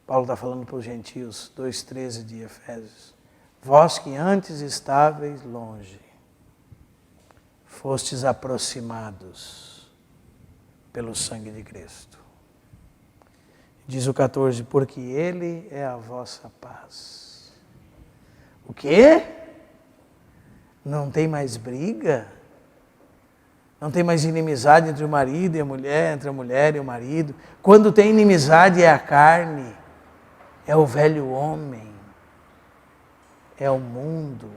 A: Paulo está falando para os gentios, 2,13 de Efésios. Vós que antes estáveis longe, fostes aproximados pelo sangue de Cristo. Diz o 14, porque Ele é a vossa paz. O quê? Não tem mais briga? Não tem mais inimizade entre o marido e a mulher, entre a mulher e o marido? Quando tem inimizade é a carne, é o velho homem, é o mundo,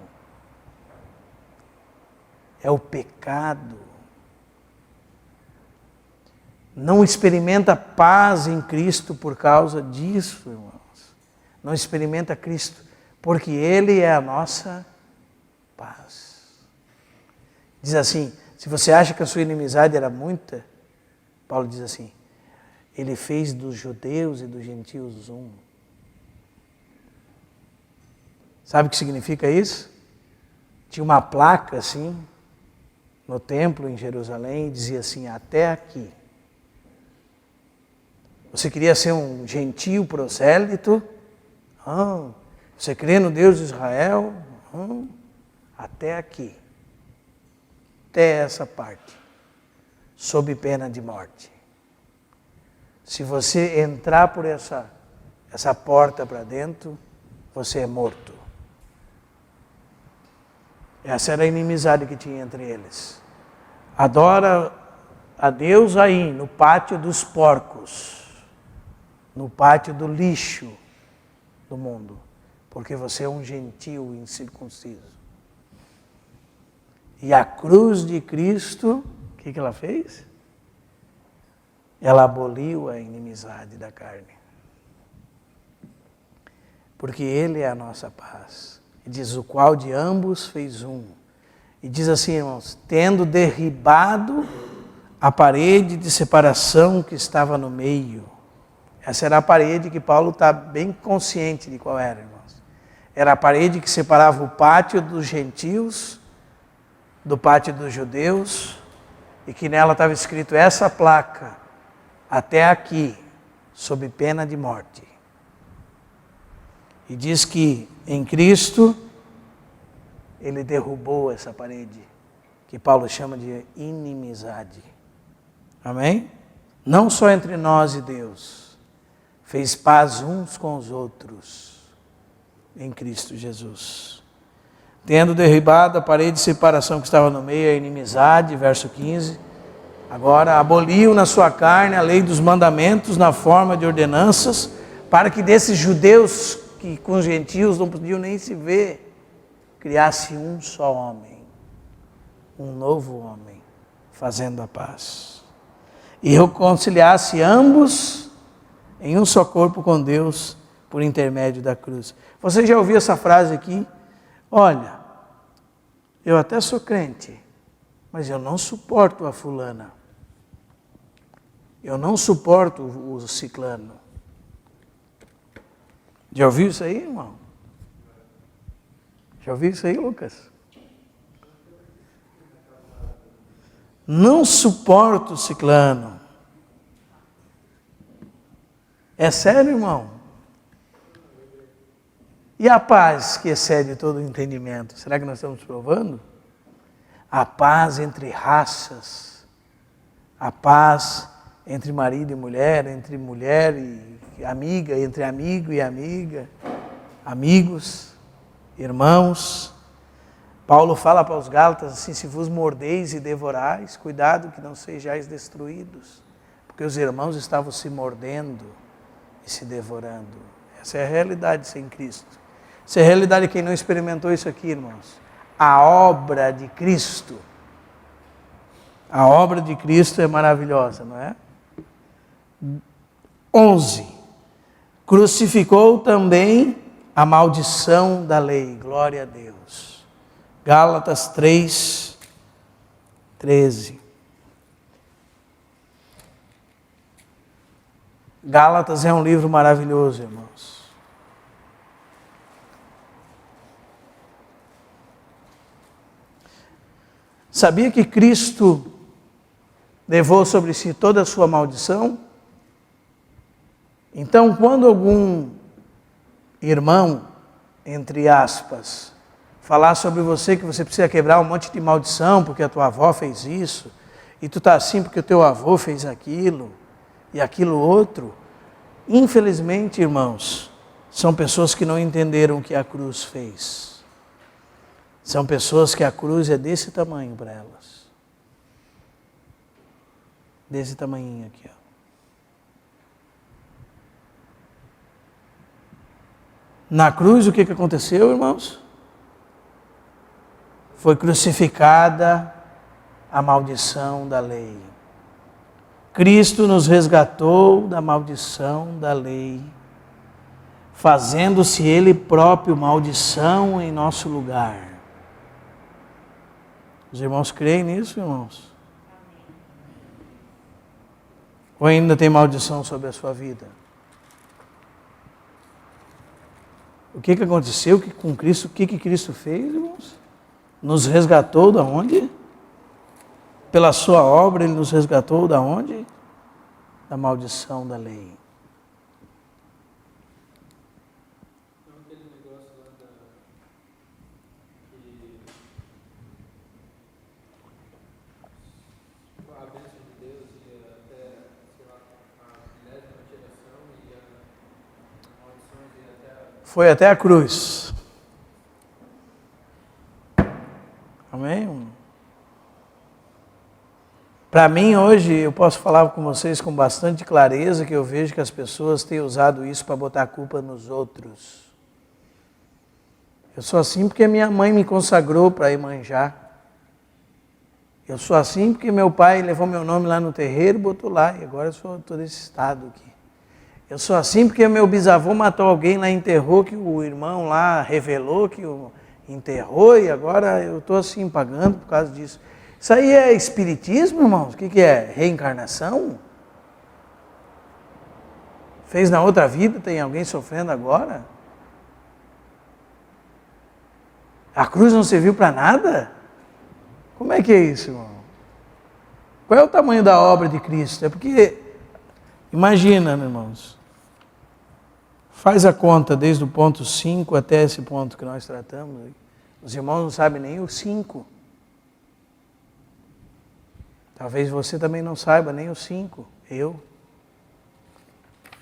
A: é o pecado. Não experimenta paz em Cristo por causa disso, irmãos. Não experimenta Cristo, porque Ele é a nossa paz. Diz assim, Se você acha que a sua inimizade era muita, Paulo diz assim, ele fez dos judeus e dos gentios um. Sabe o que significa isso? Tinha uma placa assim, no templo em Jerusalém, e dizia assim, até aqui. Você queria ser um gentio prosélito? Você crê no Deus de Israel? Até aqui. Até essa parte. Sob pena de morte. Se você entrar por essa porta para dentro, você é morto. Essa era a inimizade que tinha entre eles. Adora a Deus aí, no pátio dos porcos, no pátio do lixo do mundo, porque você é um gentio incircunciso. E a cruz de Cristo, o que ela fez? Ela aboliu a inimizade da carne. Porque Ele é a nossa paz. E diz, o qual de ambos fez um. E diz assim, irmãos, tendo derribado a parede de separação que estava no meio. Essa era a parede que Paulo está bem consciente de qual era, irmãos. Era a parede que separava o pátio dos gentios do pátio dos judeus, e que nela estava escrito essa placa, até aqui, sob pena de morte. E diz que em Cristo, Ele derrubou essa parede, que Paulo chama de inimizade. Amém? Não só entre nós e Deus, fez paz uns com os outros, em Cristo Jesus. Tendo derribado a parede de separação que estava no meio, a inimizade, verso 15, agora aboliu na sua carne a lei dos mandamentos na forma de ordenanças, para que desses judeus que com os gentios não podiam nem se ver, criasse um só homem, um novo homem, fazendo a paz. E reconciliasse ambos em um só corpo com Deus, por intermédio da cruz. Você já ouviu essa frase aqui? Olha, eu até sou crente, mas eu não suporto a fulana. Eu não suporto o ciclano. Já ouviu isso aí, irmão? Já ouviu isso aí, Lucas? Não suporto o ciclano. É sério, irmão? E a paz que excede todo o entendimento? Será que nós estamos provando? A paz entre raças, a paz entre marido e mulher e amiga, entre amigo e amiga, amigos, irmãos. Paulo fala para os Gálatas assim, se vos mordeis e devorais, cuidado que não sejais destruídos, porque os irmãos estavam se mordendo e se devorando. Essa é a realidade sem Cristo. Essa é a realidade de quem não experimentou isso aqui, irmãos. A obra de Cristo. A obra de Cristo é maravilhosa, não é? 11. Crucificou também a maldição da lei. Glória a Deus. Gálatas 3, 13. Gálatas é um livro maravilhoso, irmãos. Sabia que Cristo levou sobre si toda a sua maldição? Então, quando algum irmão, entre aspas, falar sobre você que você precisa quebrar um monte de maldição porque a tua avó fez isso, e tu está assim porque o teu avô fez aquilo, e aquilo outro, infelizmente, irmãos, são pessoas que não entenderam o que a cruz fez. São pessoas que a cruz é desse tamanho para elas. Desse tamanhinho aqui, ó. Na cruz, o que aconteceu, irmãos? Foi crucificada a maldição da lei. Cristo nos resgatou da maldição da lei, fazendo-se Ele próprio maldição em nosso lugar. Os irmãos creem nisso, irmãos? Ou ainda tem maldição sobre a sua vida? O que aconteceu com Cristo? O que Cristo fez, irmãos? Nos resgatou da onde? Pela sua obra, Ele nos resgatou da onde? Da maldição da lei.
B: Não aquele negócio lá que a bênção de Deus ia até, sei lá, a 10ª geração e a maldições ia até
A: Foi até a cruz. Amém? Para mim, hoje, eu posso falar com vocês com bastante clareza que eu vejo que as pessoas têm usado isso para botar a culpa nos outros. Eu sou assim porque minha mãe me consagrou para Iemanjá. Eu sou assim porque meu pai levou meu nome lá no terreiro e botou lá. E agora eu sou todo esse estado aqui. Eu sou assim porque meu bisavô matou alguém lá e enterrou, que o irmão lá revelou que o enterrou, e agora eu estou assim pagando por causa disso. Isso aí é espiritismo, irmãos? O que é? Reencarnação? Fez na outra vida, tem alguém sofrendo agora? A cruz não serviu para nada? Como é que é isso, irmão? Qual é o tamanho da obra de Cristo? É porque, imagina, irmãos, faz a conta desde o ponto 5 até esse ponto que nós tratamos. Os irmãos não sabem nem o 5. Talvez você também não saiba nem o 5. Eu.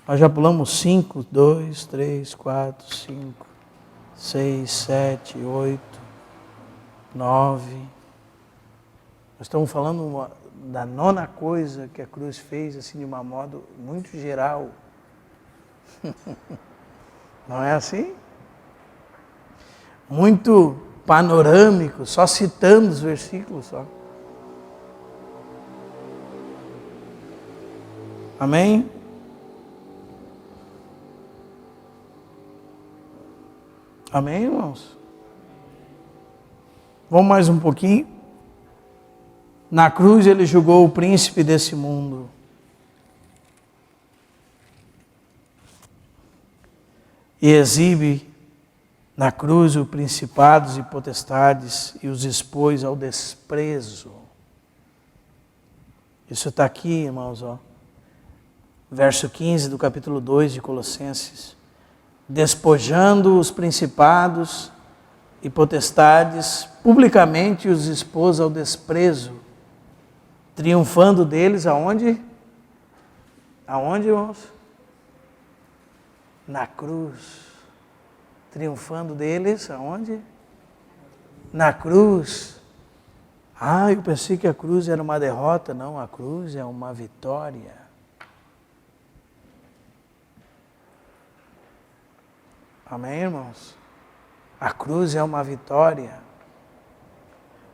A: Nós já pulamos 5, 2, 3, 4, 5, 6, 7, 8, 9. Nós estamos falando da 9ª coisa que a cruz fez, assim, de um modo muito geral. Não é assim? Muito panorâmico, só citando os versículos só. Amém? Amém, irmãos? Vamos mais um pouquinho. Na cruz ele julgou o príncipe desse mundo. E exibe na cruz os principados e potestades e os expôs ao desprezo. Isso está aqui, irmãos, ó. Verso 15 do capítulo 2 de Colossenses. Despojando os principados e potestades, publicamente os expôs ao desprezo, triunfando deles aonde? Aonde, irmãos? Na cruz. Triunfando deles aonde? Na cruz. Ah, eu pensei que a cruz era uma derrota. Não, a cruz é uma vitória. Amém, irmãos? A cruz é uma vitória.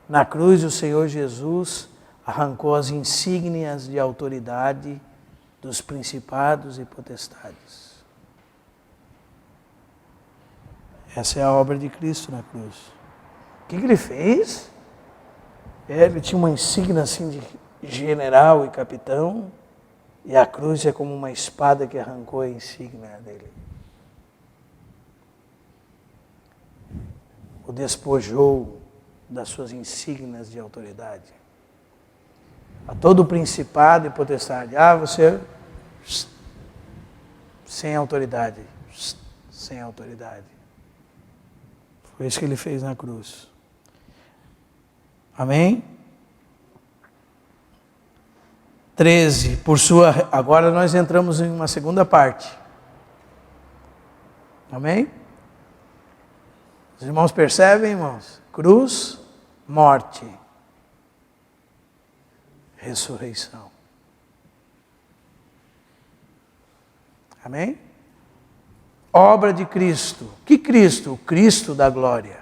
A: Na cruz o Senhor Jesus arrancou as insígnias de autoridade dos principados e potestades. Essa é a obra de Cristo na cruz. O que ele fez? Ele tinha uma insígnia assim de general e capitão, e a cruz é como uma espada que arrancou a insígnia dele. O despojou das suas insígnias de autoridade. A todo principado e potestade. Ah, você sem autoridade. Sem autoridade. Foi isso que ele fez na cruz. Amém? 13. Agora nós entramos em uma segunda parte. Amém? Os irmãos percebem, irmãos? Cruz, morte, ressurreição. Amém? Obra de Cristo. Que Cristo? O Cristo da glória.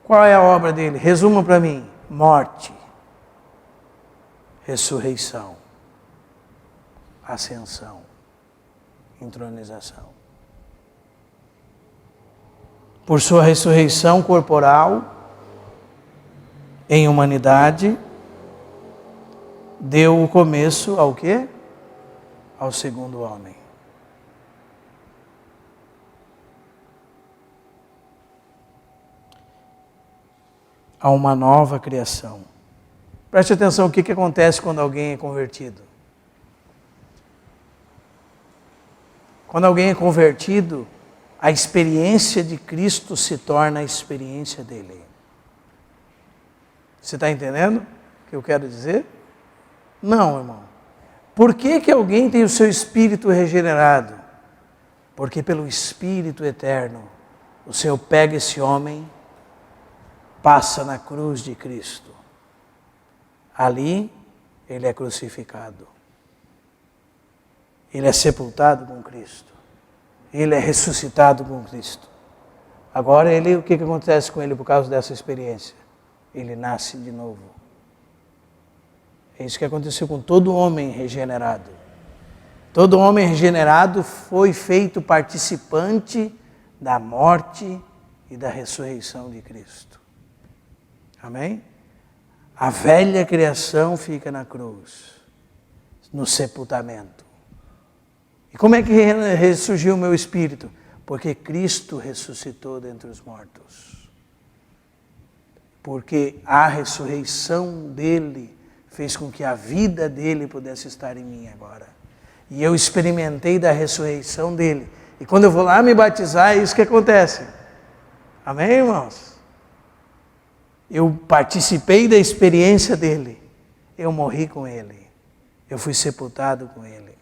A: Qual é a obra dele? Resuma para mim. Morte, ressurreição, ascensão, entronização. Por sua ressurreição corporal, em humanidade, deu o começo ao quê? Ao segundo homem. A uma nova criação. Preste atenção o que acontece quando alguém é convertido. Quando alguém é convertido, a experiência de Cristo se torna a experiência dele. Você está entendendo o que eu quero dizer? Não, irmão. Por que alguém tem o seu espírito regenerado? Porque pelo Espírito eterno, o Senhor pega esse homem, passa na cruz de Cristo. Ali, ele é crucificado. Ele é sepultado com Cristo. Ele é ressuscitado com Cristo. Agora, o que acontece com ele por causa dessa experiência? Ele nasce de novo. É isso que aconteceu com todo homem regenerado. Todo homem regenerado foi feito participante da morte e da ressurreição de Cristo. Amém? A velha criação fica na cruz, no sepultamento. E como é que ressurgiu o meu espírito? Porque Cristo ressuscitou dentre os mortos. Porque a ressurreição dele fez com que a vida dele pudesse estar em mim agora. E eu experimentei da ressurreição dele. E quando eu vou lá me batizar, é isso que acontece. Amém, irmãos? Eu participei da experiência dele. Eu morri com ele. Eu fui sepultado com ele.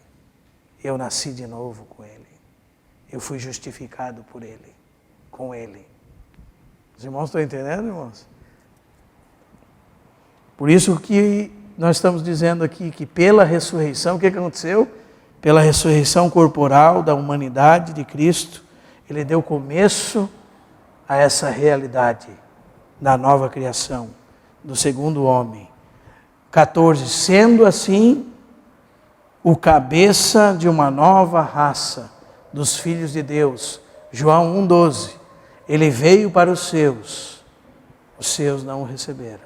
A: Eu nasci de novo com ele. Eu fui justificado por ele. Com ele. Os irmãos estão entendendo, irmãos? Por isso que nós estamos dizendo aqui que pela ressurreição, o que aconteceu? Pela ressurreição corporal da humanidade de Cristo, ele deu começo a essa realidade da nova criação, do segundo homem. 14. Sendo assim, o cabeça de uma nova raça dos filhos de Deus. João 1,12. Ele veio para os seus não o receberam.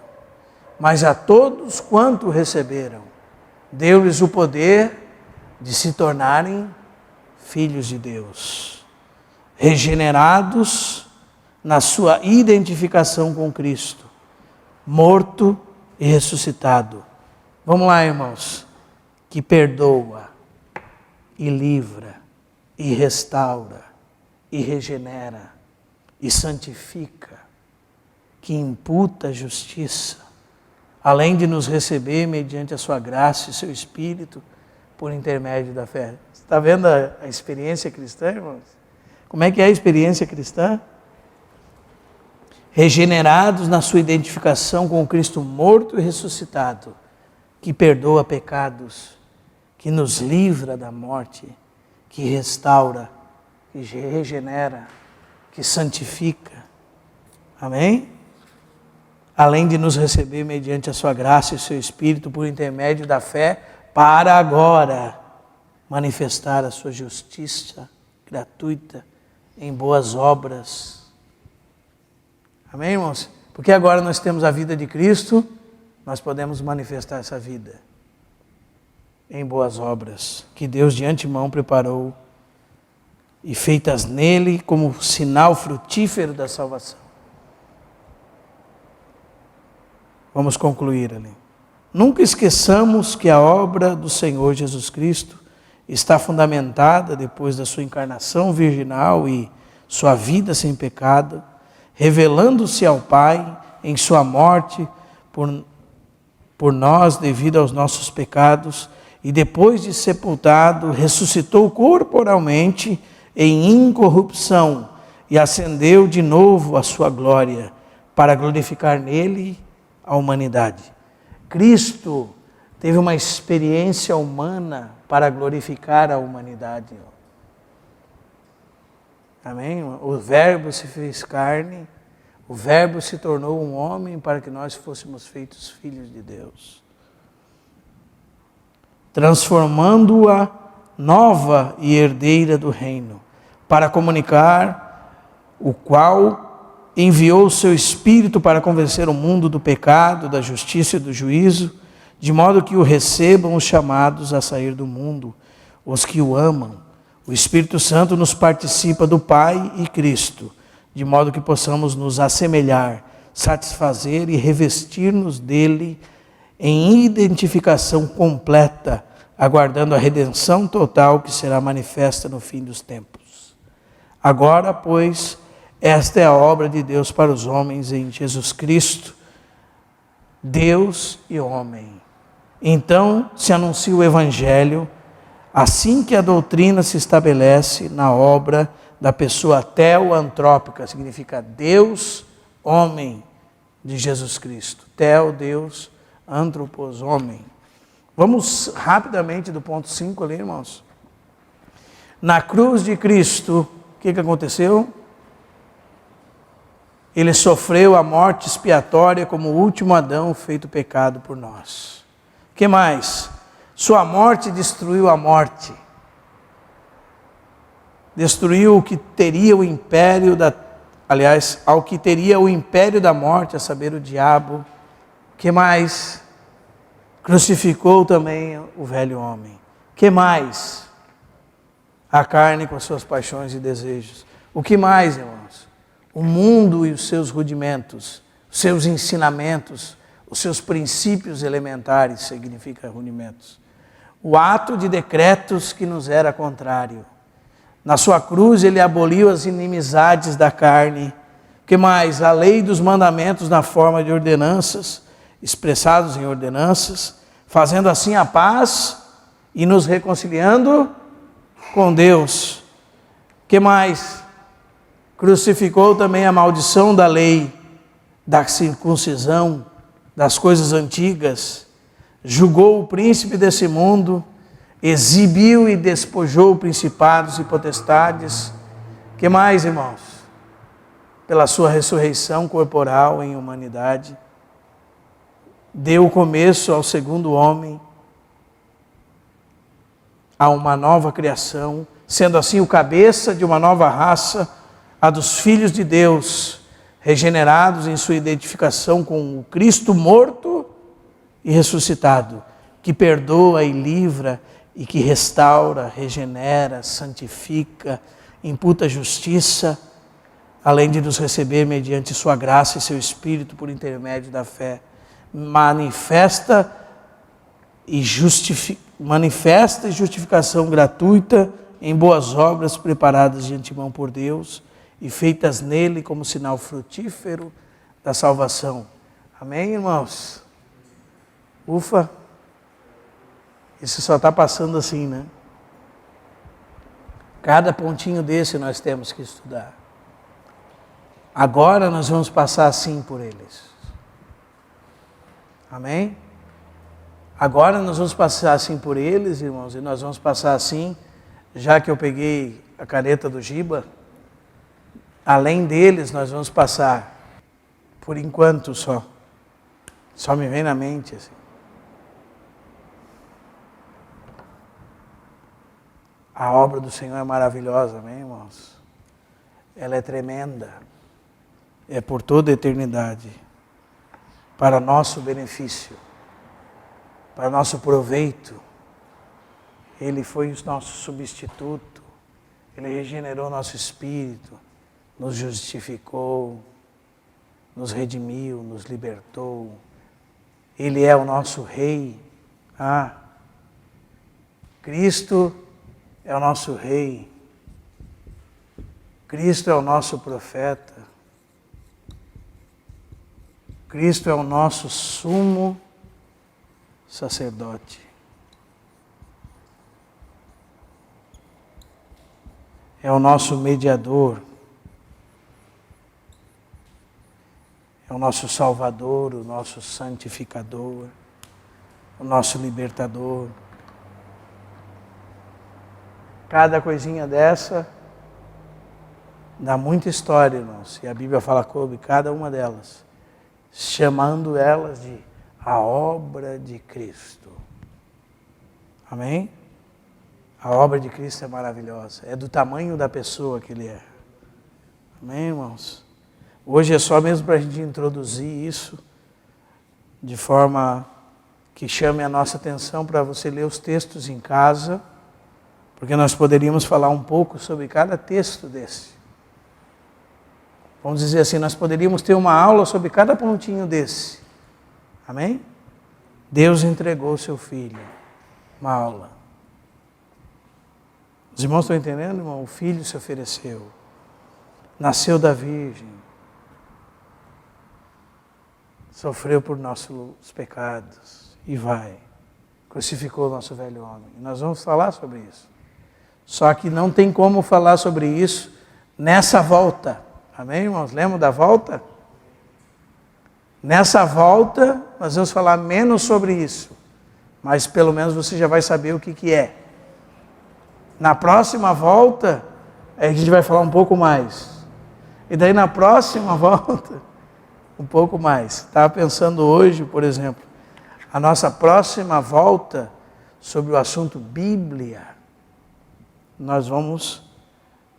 A: Mas a todos quanto o receberam, deu-lhes o poder de se tornarem filhos de Deus, regenerados na sua identificação com Cristo, morto e ressuscitado. Vamos lá, irmãos. Que perdoa, e livra, e restaura, e regenera, e santifica, que imputa justiça, além de nos receber mediante a sua graça e seu Espírito, por intermédio da fé. Você está vendo a experiência cristã, irmãos? Como é que é a experiência cristã? Regenerados na sua identificação com o Cristo morto e ressuscitado, que perdoa pecados, que nos livra da morte, que restaura, que regenera, que santifica. Amém? Além de nos receber mediante a sua graça e seu Espírito por intermédio da fé, para agora manifestar a sua justiça gratuita em boas obras. Amém, irmãos? Porque agora nós temos a vida de Cristo, nós podemos manifestar essa vida em boas obras, que Deus de antemão preparou e feitas nele como sinal frutífero da salvação. Vamos concluir ali. Nunca esqueçamos que a obra do Senhor Jesus Cristo está fundamentada depois da sua encarnação virginal e sua vida sem pecado, revelando-se ao Pai em sua morte por nós devido aos nossos pecados, e depois de sepultado, ressuscitou corporalmente em incorrupção e ascendeu de novo à sua glória, para glorificar nele a humanidade. Cristo teve uma experiência humana para glorificar a humanidade. Amém? O Verbo se fez carne, o Verbo se tornou um homem para que nós fôssemos feitos filhos de Deus. Transformando-a nova e herdeira do reino, para comunicar o qual enviou o seu Espírito para convencer o mundo do pecado, da justiça e do juízo, de modo que o recebam os chamados a sair do mundo, os que o amam. O Espírito Santo nos participa do Pai e Cristo, de modo que possamos nos assemelhar, satisfazer e revestir-nos dele em identificação completa, aguardando a redenção total que será manifesta no fim dos tempos. Agora, pois, esta é a obra de Deus para os homens em Jesus Cristo, Deus e homem. Então se anuncia o Evangelho, assim que a doutrina se estabelece na obra da pessoa teoantrópica, significa Deus, homem, de Jesus Cristo. Teo, Deus, antropos, homem. Vamos rapidamente do ponto 5 ali, irmãos. Na cruz de Cristo, o que aconteceu? Ele sofreu a morte expiatória como o último Adão feito pecado por nós. O que mais? Sua morte destruiu a morte. Destruiu o que teria o império ao que teria o império da morte, a saber, o diabo. O que mais? Crucificou também o velho homem. O que mais? A carne com as suas paixões e desejos. O que mais, irmãos? O mundo e os seus rudimentos, os seus ensinamentos, os seus princípios elementares, significa rudimentos. O ato de decretos que nos era contrário. Na sua cruz ele aboliu as inimizades da carne. O que mais? A lei dos mandamentos na forma de ordenanças, expressados em ordenanças, fazendo assim a paz e nos reconciliando com Deus. O que mais? Crucificou também a maldição da lei, da circuncisão, das coisas antigas, julgou o príncipe desse mundo, exibiu e despojou principados e potestades. Que mais, irmãos? Pela sua ressurreição corporal em humanidade, deu começo ao segundo homem, a uma nova criação, sendo assim o cabeça de uma nova raça, a dos filhos de Deus, regenerados em sua identificação com o Cristo morto e ressuscitado, que perdoa e livra e que restaura, regenera, santifica, imputa justiça, além de nos receber mediante sua graça e seu Espírito por intermédio da fé, manifesta e justificação gratuita em boas obras preparadas de antemão por Deus e feitas nele como sinal frutífero da salvação. Amém, irmãos? Ufa! Isso só está passando assim, né? Cada pontinho desse nós temos que estudar. Agora nós vamos passar assim por eles. Amém? Agora nós vamos passar assim por eles, irmãos, e nós vamos passar assim, já que eu peguei a caneta do Giba, além deles nós vamos passar, por enquanto só me vem na mente assim. A obra do Senhor é maravilhosa, amém, irmãos? Ela é tremenda, é por toda a eternidade, para nosso benefício, para nosso proveito. Ele foi o nosso substituto, Ele regenerou nosso espírito, nos justificou, nos redimiu, nos libertou. Ele é o nosso Rei. Cristo é o nosso Rei. Cristo é o nosso profeta. Cristo é o nosso sumo sacerdote. É o nosso mediador. É o nosso Salvador, o nosso santificador, o nosso libertador. Cada coisinha dessa dá muita história, irmãos. E a Bíblia fala sobre cada uma delas, chamando elas de a obra de Cristo. Amém? A obra de Cristo é maravilhosa. É do tamanho da pessoa que Ele é. Amém, irmãos? Hoje é só mesmo para a gente introduzir isso de forma que chame a nossa atenção para você ler os textos em casa, porque nós poderíamos falar um pouco sobre cada texto desse. Vamos dizer assim, nós poderíamos ter uma aula sobre cada pontinho desse. Amém? Deus entregou o seu Filho. Uma aula. Os irmãos estão entendendo, irmão? O Filho se ofereceu. Nasceu da Virgem. Sofreu por nossos pecados. E vai. Crucificou o nosso velho homem. E nós vamos falar sobre isso. Só que não tem como falar sobre isso nessa volta. Amém, irmãos? Lembram da volta? Nessa volta, nós vamos falar menos sobre isso. Mas pelo menos você já vai saber o que é. Na próxima volta, a gente vai falar um pouco mais. E daí na próxima volta, um pouco mais. Estava pensando hoje, por exemplo, a nossa próxima volta sobre o assunto Bíblia. Nós vamos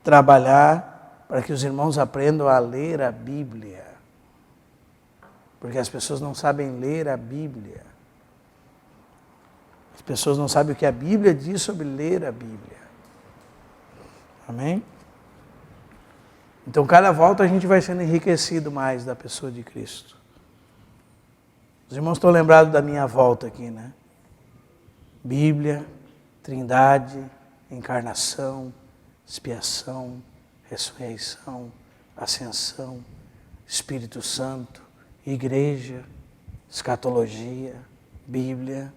A: trabalhar para que os irmãos aprendam a ler a Bíblia. Porque as pessoas não sabem ler a Bíblia. As pessoas não sabem o que a Bíblia diz sobre ler a Bíblia. Amém? Então, cada volta a gente vai sendo enriquecido mais da pessoa de Cristo. Os irmãos estão lembrados da minha volta aqui, né? Bíblia, Trindade, encarnação, expiação, ressurreição, ascensão, Espírito Santo, igreja, escatologia, Bíblia.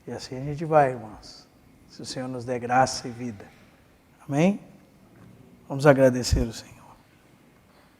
A: E assim a gente vai, irmãos. Se o Senhor nos der graça e vida. Amém? Vamos agradecer o Senhor.